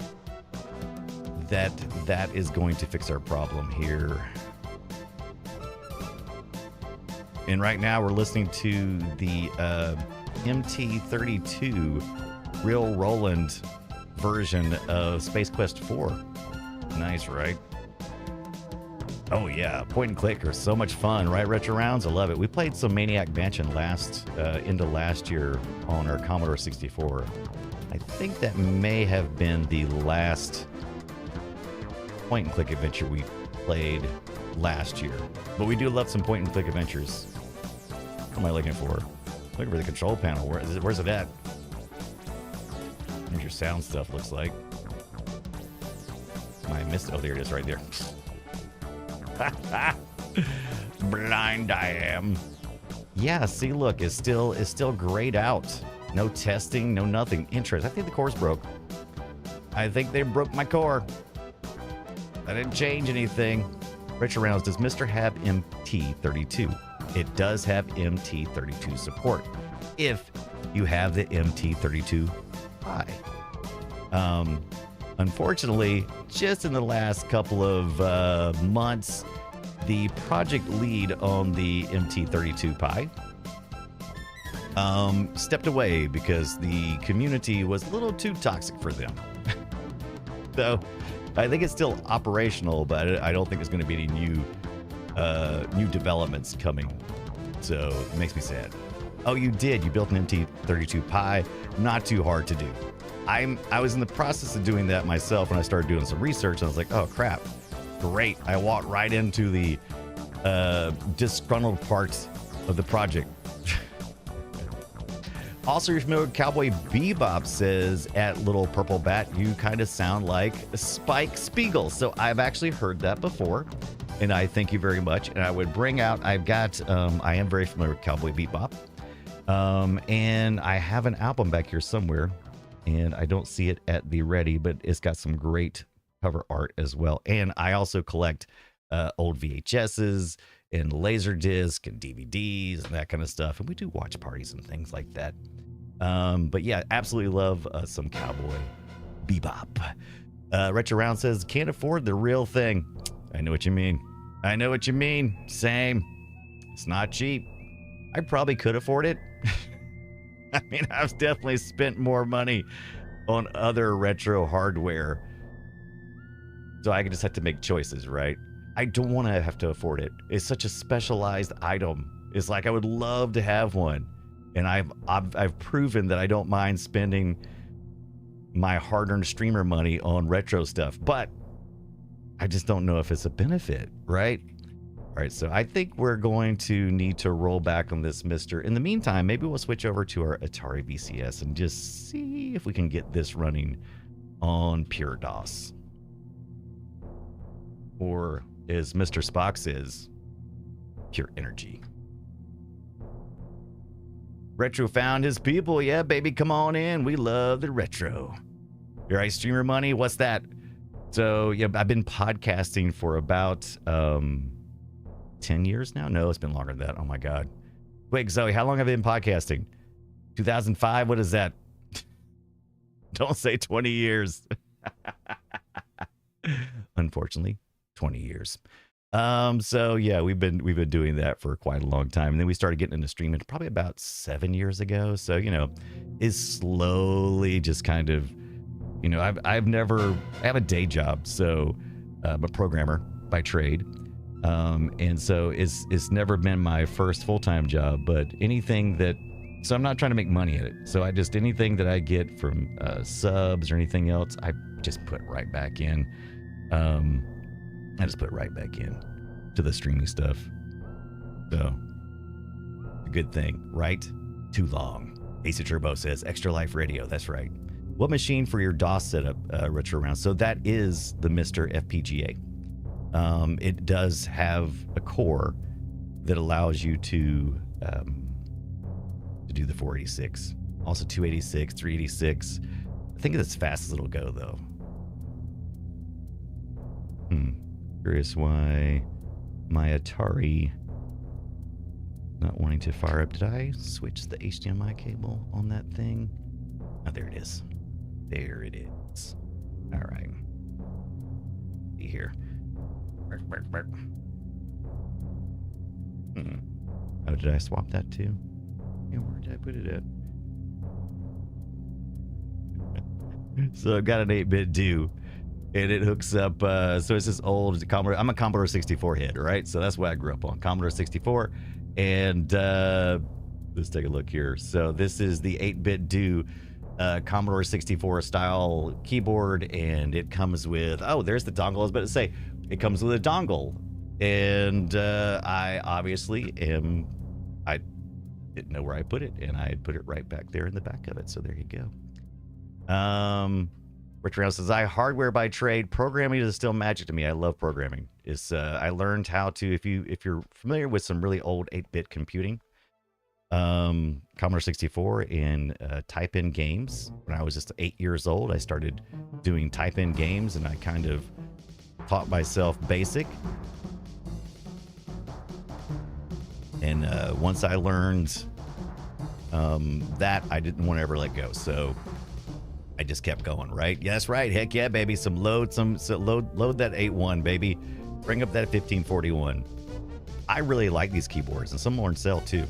that that is going to fix our problem here. And right now we're listening to the MT32 Real Roland version of Space Quest 4. Nice, right? Oh yeah, point and click are so much fun, right, Retro Rounds? I love it. We played some Maniac Mansion into last year on our Commodore 64. I think that may have been the last point and click adventure we played last year. But we do love some point and click adventures. What am I looking for? Looking for the control panel. Where's it at? There's your sound stuff, looks like. I missed it. Oh, there it is, right there. Blind I am. Yeah, see, look, it's still grayed out. No testing, no nothing. Interest. I think the core's broke. I think they broke my core. I didn't change anything. Retro Rounds, does Mr. have MT32? It does have MT32 support if you have the MT32 Pi. Unfortunately, just in the last couple of months, the project lead on the MT32 Pi stepped away because the community was a little too toxic for them. So I think it's still operational, but I don't think there's going to be any new developments coming. So it makes me sad. Oh, you did. You built an MT32 Pi. Not too hard to do. I was in the process of doing that myself when I started doing some research, and I was like, oh crap, great. I walked right into the disgruntled parts of the project. Also, you're familiar with Cowboy Bebop says at Little Purple Bat, you kind of sound like Spike Spiegel. So I've actually heard that before, and I thank you very much. And I would bring out, I am very familiar with Cowboy Bebop, and I have an album back here somewhere, and I don't see it at the ready, but it's got some great cover art as well. And I also collect old VHSs and Laserdisc and DVDs and that kind of stuff. And we do watch parties and things like that. But yeah, absolutely love some Cowboy Bebop. Retro Round says, can't afford the real thing. I know what you mean. I know what you mean. Same. It's not cheap. I probably could afford it. I mean, I've definitely spent more money on other retro hardware. So I just have to make choices, right? I don't want to have to afford it. It's such a specialized item. It's like I would love to have one. And I've proven that I don't mind spending my hard-earned streamer money on retro stuff. But I just don't know if it's a benefit, right? All right, so I think we're going to need to roll back on this, mister. In the meantime, maybe we'll switch over to our Atari VCS and just see if we can get this running on pure DOS. Or, as Mr. Spock says, pure energy. Retro found his people. Yeah, baby, come on in. We love the retro. Your ice streamer money, what's that? So, yeah, I've been podcasting for about 10 years now. No, it's been longer than that. Oh my God. Wait, Zoe, how long have I been podcasting? 2005? What is that? Don't say 20 years. Unfortunately, 20 years. So yeah, we've been doing that for quite a long time. And then we started getting into streaming probably about 7 years ago. So, you know, is slowly just kind of, you know, I have a day job. So I'm a programmer by trade. And so it's never been my first full-time job, but anything that, so I'm not trying to make money at it. So anything that I get from subs or anything else, I just put right back in. I just put right back in to the streaming stuff. So, a good thing, right? Too long. Ace Turbo says, Extra Life Radio. That's right. What machine for your DOS setup, Retro Round? So that is the Mr. FPGA. It does have a core that allows you to do the 486. Also 286, 386. I think it's as fast as it'll go, though. Curious why my Atari not wanting to fire up. Did I switch the HDMI cable on that thing? Oh, there it is. There it is. All right. See here. Oh, did I swap that too? Yeah, where did I put it at? So I've got an 8-bit do. And it hooks up, so it's this old Commodore. I'm a Commodore 64 head, right? So that's what I grew up on, Commodore 64. And let's take a look here. So this is the 8-bit do Commodore 64 style keyboard, and it comes with, oh, there's the dongle. I was about to say, it comes with a dongle. And I obviously I didn't know where I put it, and I put it right back there in the back of it. So there you go. Richard House says, I hardware by trade. Programming is still magic to me. I love programming. I learned how to, if you're familiar with some really old 8-bit computing, Commodore 64 and type-in games. When I was just 8 years old, I started doing type-in games, and I kind of taught myself BASIC. And once I learned that, I didn't want to ever let go. So I just kept going, right? Yeah, that's right. Heck yeah, baby. Load that 8.1, baby. Bring up that 1541. I really like these keyboards, and some are on sale too.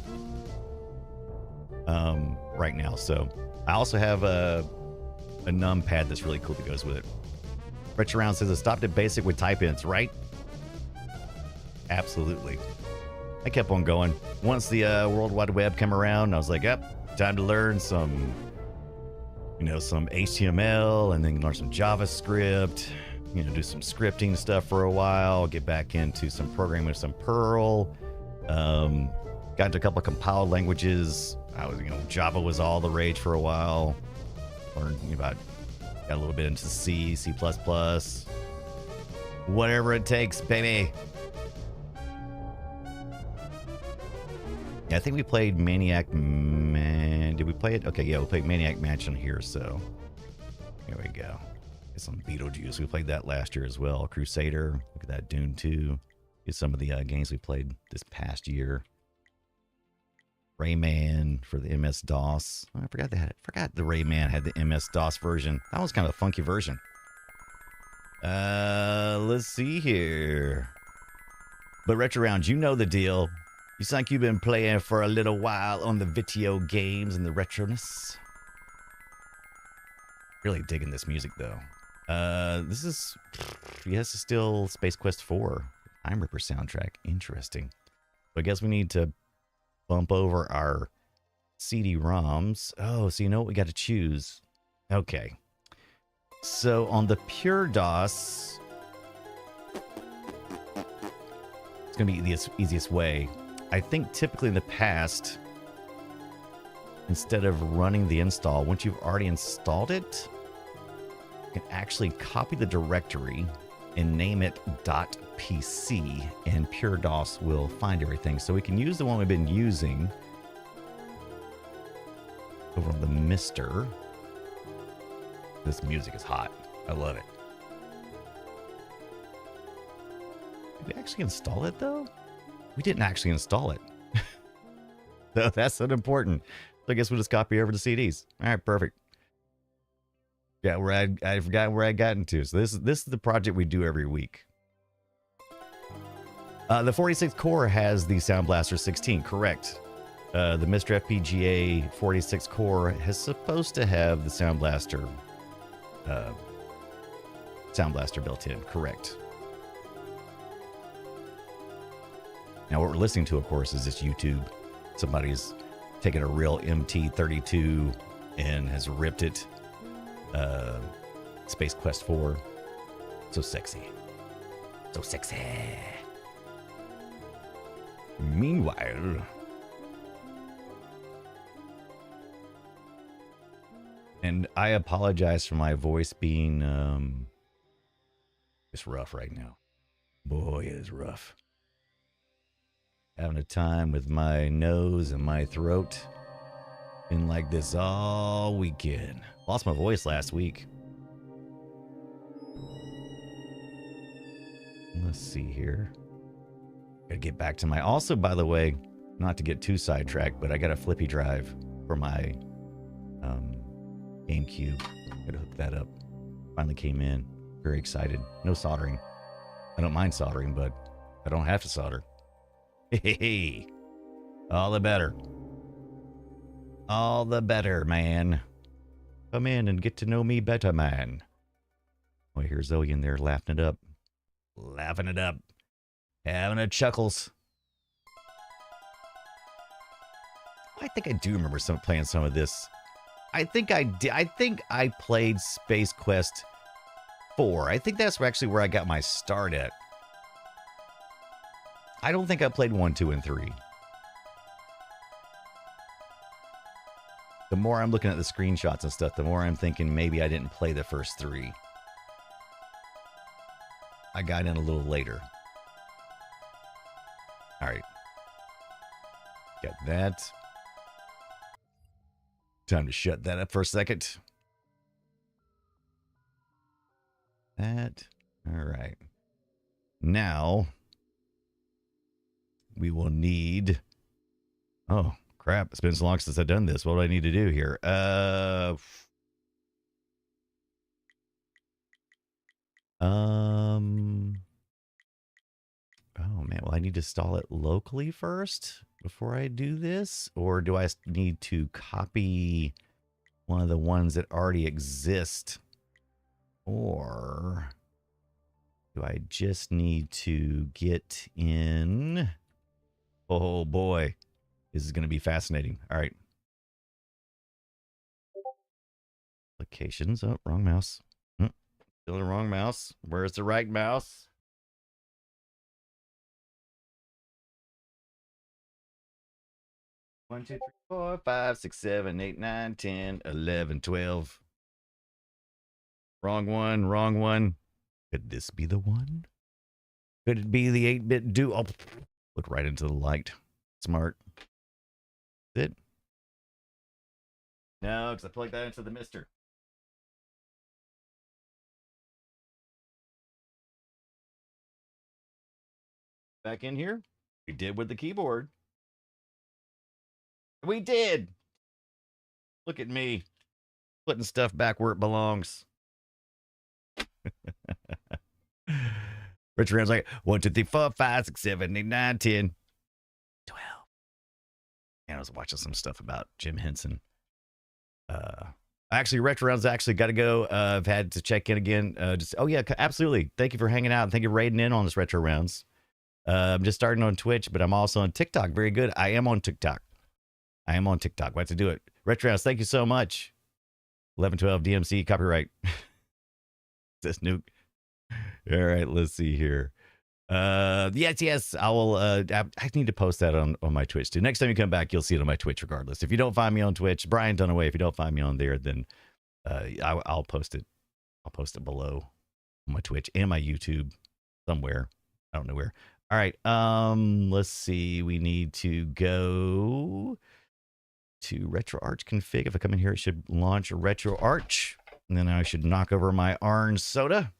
Right now. So I also have a numpad that's really cool that goes with it. Retro Round says, I stopped at BASIC with type-ins, right? Absolutely. I kept on going. Once the World Wide Web came around, I was like, yep, time to learn some HTML, and then learn some JavaScript, do some scripting stuff for a while, get back into some programming with some Perl, got into a couple of compiled languages. Java was all the rage for a while. Learned got a little bit into C, C++, whatever it takes, baby. Yeah, I think we played Maniac Man. Did we play it? Okay, yeah, we played Maniac Mansion here, so here we go. Get some Beetlejuice. We played that last year as well. Crusader. Look at that. Dune 2. Get some of the games we played this past year. Rayman for the MS-DOS. Oh, I forgot the Rayman had the MS-DOS version. That was kind of a funky version. Let's see here. But Retro Round, you know the deal. You sound like you've been playing for a little while on the video games and the retroness. Really digging this music, though. This is still Space Quest 4. Time Ripper soundtrack. Interesting. So I guess we need to bump over our CD-ROMs. Oh, so you know what we got to choose. Okay. So on the pure DOS, It's going to be the easiest way. I think typically in the past, instead of running the install, once you've already installed it, you can actually copy the directory and name it .pc, and PureDOS will find everything. So we can use the one we've been using over on the Mister. This music is hot. I love it. Did we actually install it, though? We didn't actually install it. So that's not important. So I guess we'll just copy over the CDs. All right, perfect. Yeah, where I forgot where I got into. So this is the project we do every week. The 46 core has the Sound Blaster 16, correct. The Mr. FPGA 46 core is supposed to have the Sound Blaster built in, correct. Now what we're listening to, of course, is this YouTube. Somebody's taken a real MT32 and has ripped it. Space Quest 4. So sexy. So sexy. Meanwhile, and I apologize for my voice being it's rough right now. Boy, it is rough. Having a time with my nose and my throat. Been like this all weekend. Lost my voice last week. Let's see here. Gotta get back to my... Also, by the way, not to get too sidetracked, but I got a flippy drive for my GameCube. Gotta hook that up. Finally came in. Very excited. No soldering. I don't mind soldering, but I don't have to solder. Hey, all the better. All the better, man. Come in and get to know me better, man. Oh, here's Zoe in there laughing it up. Laughing it up. Having a chuckles. I think I do remember playing some of this. I think I did. I think I played Space Quest 4. I think that's actually where I got my start at. I don't think I played 1, 2, and 3. The more I'm looking at the screenshots and stuff, the more I'm thinking maybe I didn't play the first 3. I got in a little later. All right. Got that. Time to shut that up for a second. That. All right. Now, we will need... Oh, crap. It's been so long since I've done this. What do I need to do here? Oh, man. Well, I need to install it locally first before I do this? Or do I need to copy one of the ones that already exist? Or do I just need to get in? Oh, boy. This is going to be fascinating. All right. Applications. Oh, wrong mouse. Still the wrong mouse. Where's the right mouse? One, 2, 3, 4, 5, 6, 7, 8, 9, 10, 11, 12. Wrong one. Wrong one. Could this be the one? Could it be the 8-bit do? Oh, look right into the light. Smart. Is it? No, because I plugged that into the Mister. Back in here. We did with the keyboard. We did. Look at me. Putting stuff back where it belongs. Richard Ram's like 1, 2, 3, 4, 5, 6, 7, 8, 9, 10, 12. And I was watching some stuff about Jim Henson. Actually, Retro Rounds actually got to go. I've had to check in again. Oh yeah, absolutely. Thank you for hanging out and thank you for raiding in on this Retro Rounds. I'm just starting on Twitch, but I'm also on TikTok. Very good. I am on TikTok. We have to do it. Retro Rounds, thank you so much. 1112 DMC copyright. This nuke. All right, let's see here. Yes, I will. I need to post that on my Twitch too. Next time you come back, you'll see it on my Twitch regardless. If you don't find me on Twitch, Brian Dunaway, if you don't find me on there, then I'll post it. I'll post it below on my Twitch and my YouTube somewhere. I don't know where. All right. Let's see. We need to go to RetroArch config. If I come in here, it should launch RetroArch. And then I should knock over my orange soda.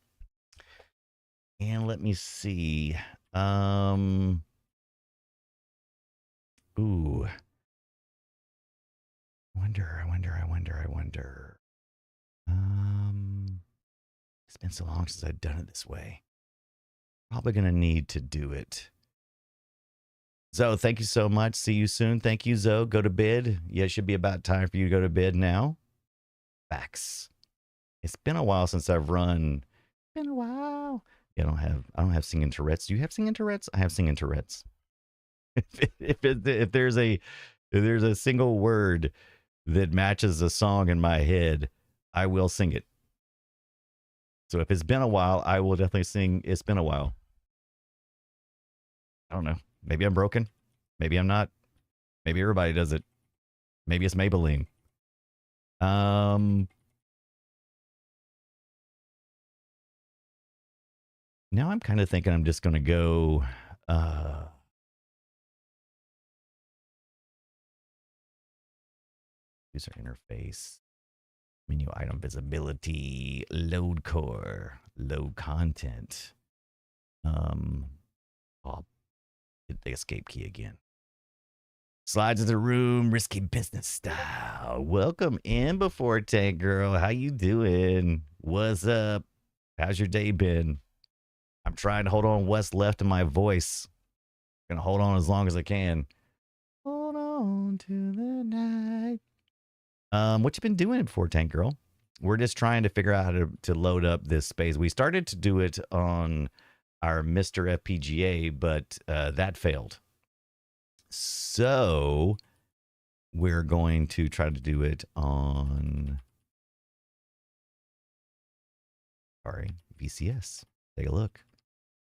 And let me see. Ooh. I wonder. It's been so long since I've done it this way. Probably gonna need to do it. Zoe, thank you so much. See you soon. Thank you, Zoe. Go to bed. Yeah, it should be about time for you to go to bed now. Facts. It's been a while since I've run. Been a while. Yeah, I don't have singing Tourette's. Do you have singing Tourette's? I have singing Tourette's. If there's a single word that matches a song in my head, I will sing it. So if it's been a while, I will definitely sing It's Been a While. I don't know. Maybe I'm broken. Maybe I'm not. Maybe everybody does it. Maybe it's Maybelline. Now I'm kind of thinking I'm just going to go user interface, menu item visibility, load core, load content. I'll hit the escape key again. Slides of the room, risky business style. Welcome in Before Tank Girl. How you doing? What's up? How's your day been? I'm trying to hold on what's left of my voice. Gonna hold on as long as I can. Hold on to the night. What you been doing Before Tank Girl? We're just trying to figure out how to load up this space. We started to do it on our Mr. FPGA, but that failed. So we're going to try to do it on VCS. Take a look.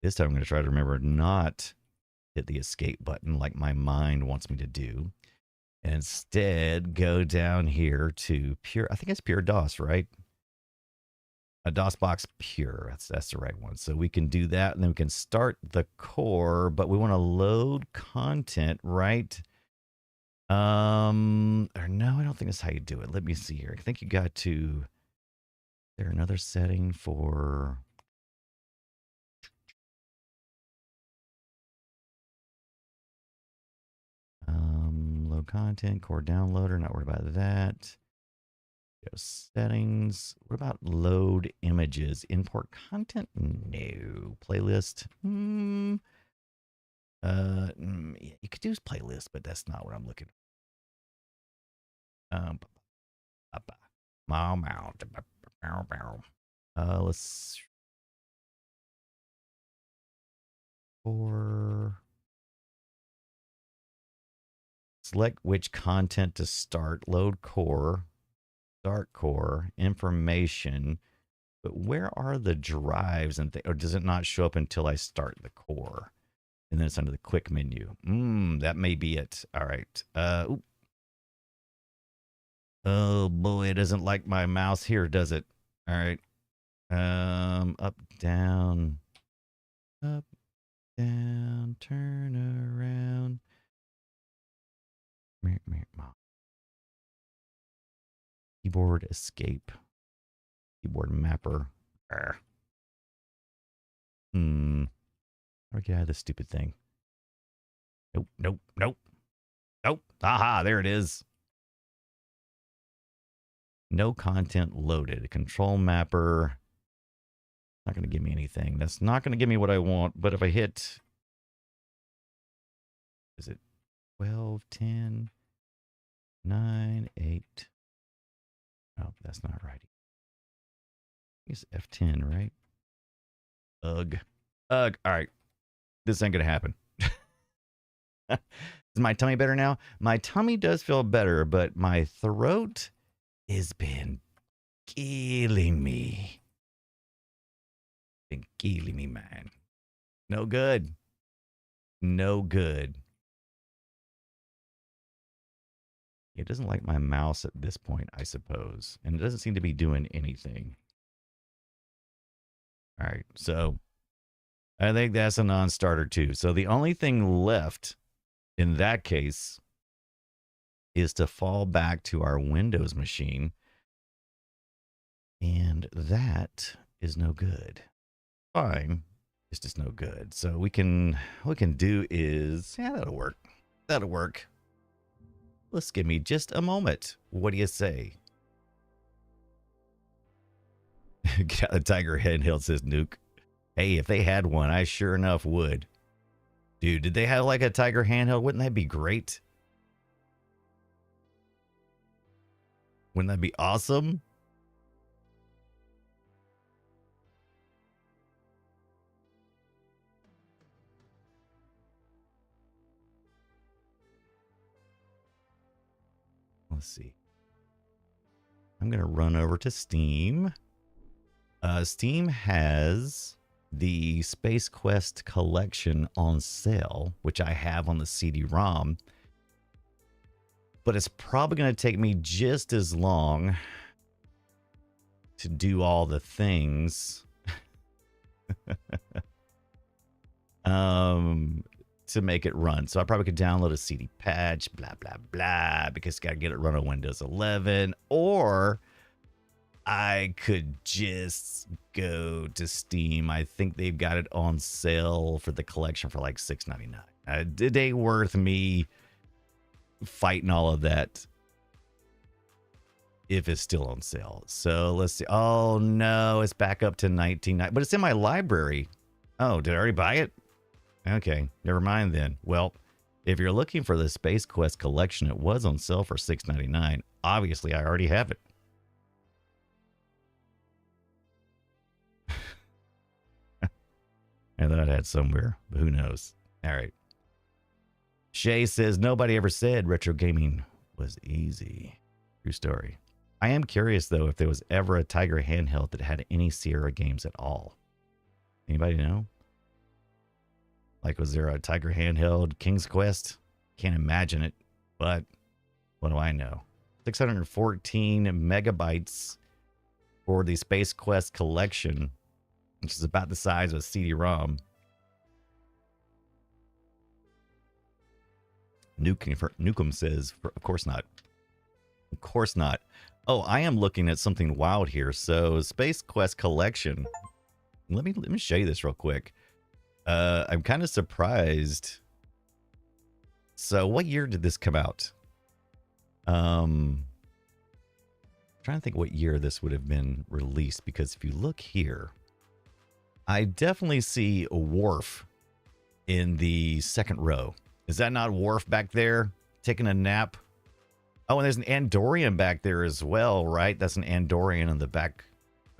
This time I'm going to try to remember not hit the escape button like my mind wants me to do. And instead go down here to pure, I think it's pure DOS, right? A DOSBox pure, that's the right one. So we can do that, and then we can start the core, but we want to load content, right? Or no, I don't think that's how you do it. Let me see here. I think you got to, is there another setting for load content, core downloader, not worried about that. Go settings. What about load images? Import content? No. Playlist? Yeah, you could use playlist, but that's not what I'm looking for. Let's select which content to start. Load core, start core, information. But where are the drives and or does it not show up until I start the core? And then it's under the quick menu. That may be it. All right. Oh boy, it doesn't like my mouse here, does it? All right. Up, down, turn around. Keyboard escape. Keyboard mapper. How do I get out of this stupid thing? Nope. Aha, there it is. No content loaded. Control mapper. Not going to give me anything. That's not going to give me what I want. But if I hit, is it 12, 10, 9, 8? Oh, that's not right. It's F10, right? Ugh. All right. This ain't going to happen. Is my tummy better now? My tummy does feel better, but my throat has been killing me. Man. No good. No good. It doesn't like my mouse at this point, I suppose. And it doesn't seem to be doing anything. All right. So I think that's a non-starter too. So the only thing left in that case is to fall back to our Windows machine. And that is no good. Fine. It's just no good. So what we can do is, yeah, that'll work. That'll work. Let's give me just a moment. What do you say? Get out the Tiger handheld, says Nuke. Hey, if they had one, I sure enough would. Dude, did they have like a Tiger handheld? Wouldn't that be great? Wouldn't that be awesome? Let's see. I'm going to run over to Steam. Steam has the Space Quest collection on sale, which I have on the CD-ROM. But it's probably going to take me just as long to do all the things to make it run. So I probably could download a CD patch, blah, blah, blah, because got to get it run on Windows 11. Or I could just go to Steam. I think they've got it on sale for the collection for like $6.99. It ain't worth me fighting all of that if it's still on sale. So let's see. Oh no, it's back up to $19.99, but it's in my library. Oh, did I already buy it? Okay, never mind then. Well, if you're looking for the Space Quest collection, it was on sale for $6.99. Obviously, I already have it. I thought I had somewhere, but who knows? All right. Shay says, nobody ever said retro gaming was easy. True story. I am curious, though, if there was ever a Tiger handheld that had any Sierra games at all. Anybody know? Like, was there a Tiger handheld King's Quest? Can't imagine it, but what do I know? 614 megabytes for the Space Quest collection, which is about the size of a CD-ROM. Nukem says, of course not. Of course not. Oh, I am looking at something wild here. So, Space Quest collection. Let me show you this real quick. I'm kind of surprised. So, what year did this come out? Trying to think what year this would have been released, because if you look here, I definitely see a Worf in the second row. Is that not Worf back there taking a nap? Oh, and there's an Andorian back there as well, right? That's an Andorian in the back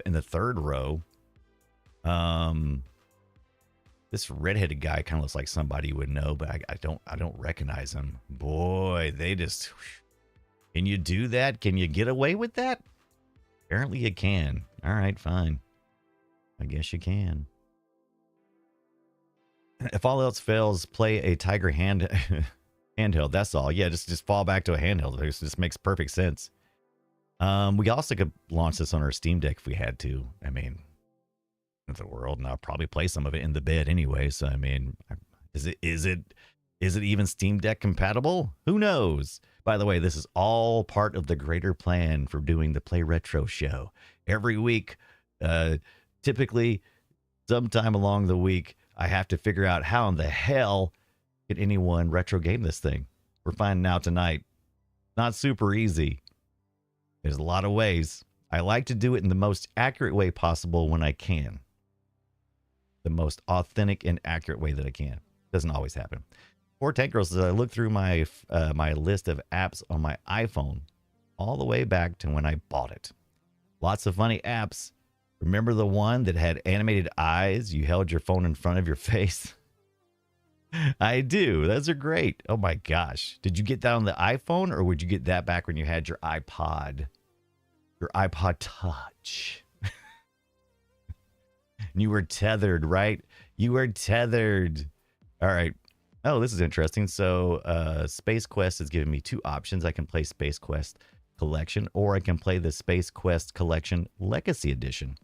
in the third row. This redheaded guy kind of looks like somebody you would know, but I don't recognize him. Boy, they just... Can you do that? Can you get away with that? Apparently you can. All right, fine. I guess you can. If all else fails, play a Tiger handheld. That's all. Yeah, just fall back to a handheld. It just makes perfect sense. We also could launch this on our Steam Deck if we had to. I mean, it's the world, and I'll probably play some of it in the bed anyway. So I mean, is it even Steam Deck compatible? Who knows? By the way, this is all part of the greater plan for doing the Play Retro show every week. Typically, sometime along the week, I have to figure out how in the hell can anyone retro game this thing. We're finding out tonight. Not super easy. There's a lot of ways. I like to do it in the most accurate way possible when I can. The most authentic and accurate way that I can. Doesn't always happen. Poor Tank Girl says, I looked through my list of apps on my iPhone all the way back to when I bought it. Lots of funny apps. Remember the one that had animated eyes? You held your phone in front of your face. I do. Those are great. Oh my gosh. Did you get that on the iPhone, or would you get that back when you had your iPod? Your iPod Touch. And you were tethered, right? You are tethered. All right. Oh, this is interesting. So Space Quest is giving me two options. I can play Space Quest Collection, or I can play the Space Quest Collection Legacy Edition.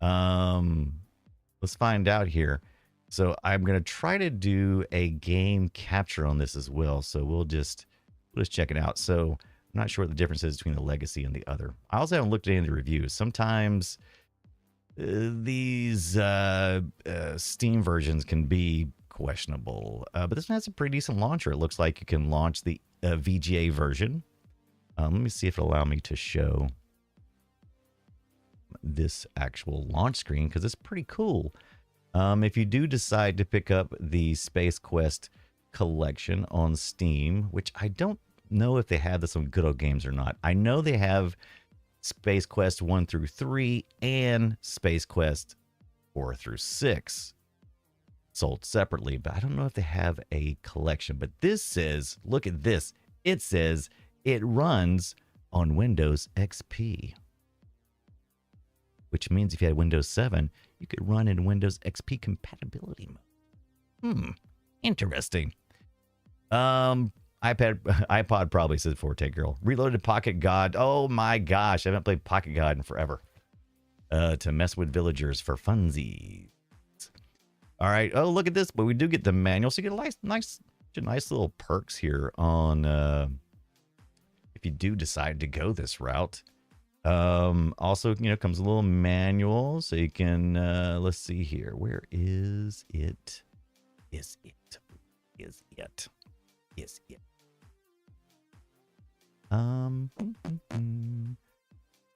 Let's find out here. So I'm going to try to do a game capture on this as well. So we'll just check it out. So I'm not sure what the difference is between the Legacy and the other. I also haven't looked at any of the reviews. Sometimes these Steam versions can be questionable, but this one has a pretty decent launcher. It looks like you can launch the VGA version. Let me see if it'll allow me to show this actual launch screen, because it's pretty cool. If you do decide to pick up the Space Quest Collection on Steam, which I don't know if they have this on Good Old Games or not. I know they have Space Quest 1 through 3 and Space Quest 4 through 6 sold separately, but I don't know if they have a collection. But this says, look at this. It says it runs on Windows XP, which means if you had Windows 7, you could run in Windows XP compatibility mode. Interesting. iPod probably says Forte Girl. Reloaded Pocket God. Oh my gosh, I haven't played Pocket God in forever. To mess with villagers for funsies. All right. Oh, look at this. But we do get the manual, so you get a nice little perks here on if you do decide to go this route. Also, comes a little manual, so you can let's see here. Where is it? Is it?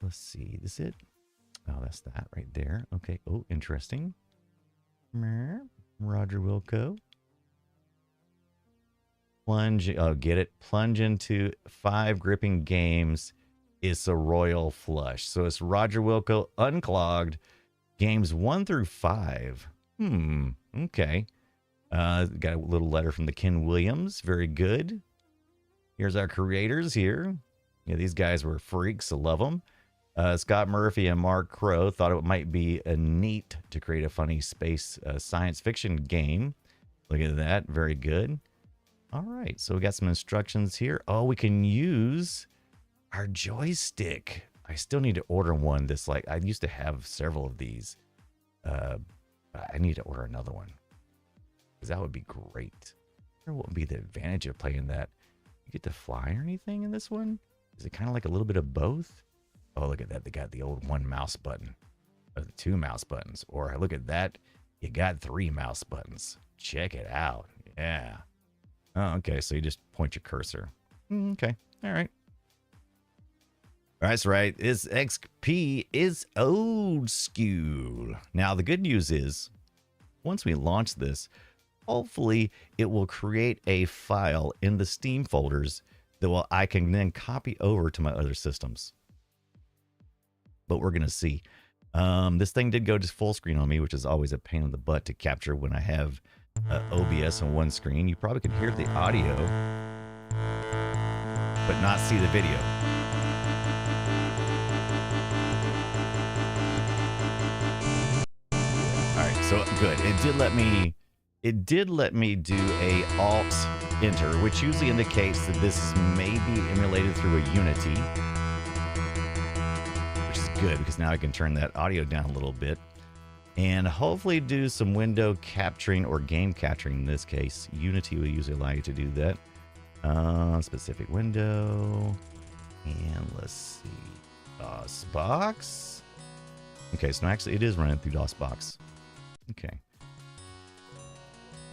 Let's see. Is it? Oh, that's that right there. Okay. Oh, interesting. Roger Wilco. Plunge. Oh, get it. Plunge into 5 gripping games. It's a royal flush. So it's Roger Wilco Unclogged, games 1 through 5. Okay. Got a little letter from the Ken Williams. Very good. Here's our creators here. Yeah, these guys were freaks. I love them. Scott Murphy and Mark Crow thought it might be neat to create a funny space science fiction game. Look at that. Very good. All right. So we got some instructions here. Oh, we can use our joystick. I still need to order one. I used to have several of these. I need to order another one, because that would be great. What would be the advantage of playing that? You get to fly or anything in this one? Is it kind of like a little bit of both? Oh, look at that. They got the old 1 mouse button, or the 2 mouse buttons. Or look at that. You got 3 mouse buttons. Check it out. Yeah. Oh, okay. So you just point your cursor. Okay. All right. That's right. This XP is old school. Now, the good news is, once we launch this, hopefully it will create a file in the Steam folders that I can then copy over to my other systems. But we're going to see. This thing did go just full screen on me, which is always a pain in the butt to capture when I have OBS on one screen. You probably can hear the audio, but not see the video. So good. It did let me do a Alt Enter, which usually indicates that this is maybe emulated through a Unity, which is good because now I can turn that audio down a little bit and hopefully do some window capturing or game capturing. In this case, Unity will usually allow you to do that. Specific window, and let's see, DOSBox. Okay, so actually it is running through DOSBox. Okay.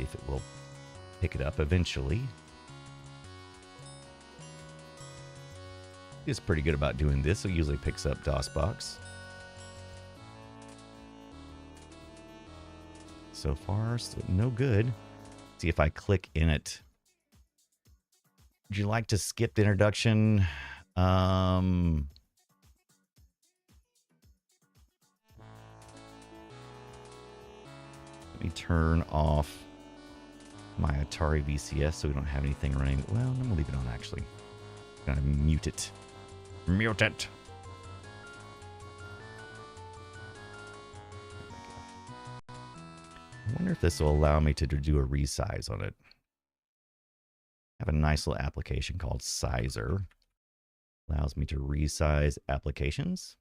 If it will pick it up eventually. It's pretty good about doing this. It usually picks up DOSBox. So far, no good. See if I click in it. Would you like to skip the introduction? Let me turn off my Atari VCS so we don't have anything running. Well, I'm going to leave it on, actually. I'm going to mute it. Mute it. I wonder if this will allow me to do a resize on it. I have a nice little application called Sizer. Allows me to resize applications.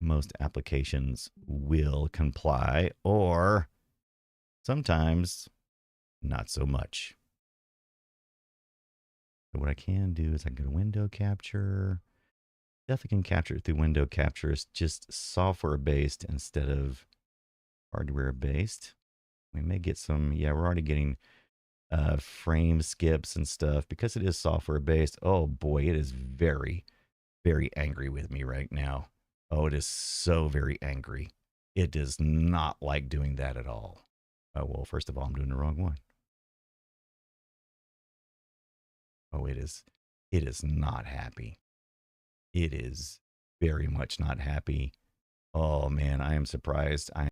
Most applications will comply, or sometimes not so much. So what I can do is I can go to window capture. Definitely can capture it through window capture. It's just software based instead of hardware based. We may get some, yeah, we're already getting frame skips and stuff because it is software based. Oh boy, it is very, very angry with me right now. Oh, it is so very angry. It does not like doing that at all. Oh, well, first of all, I'm doing the wrong one. Oh, it is not happy. It is very much not happy. Oh man, I am surprised.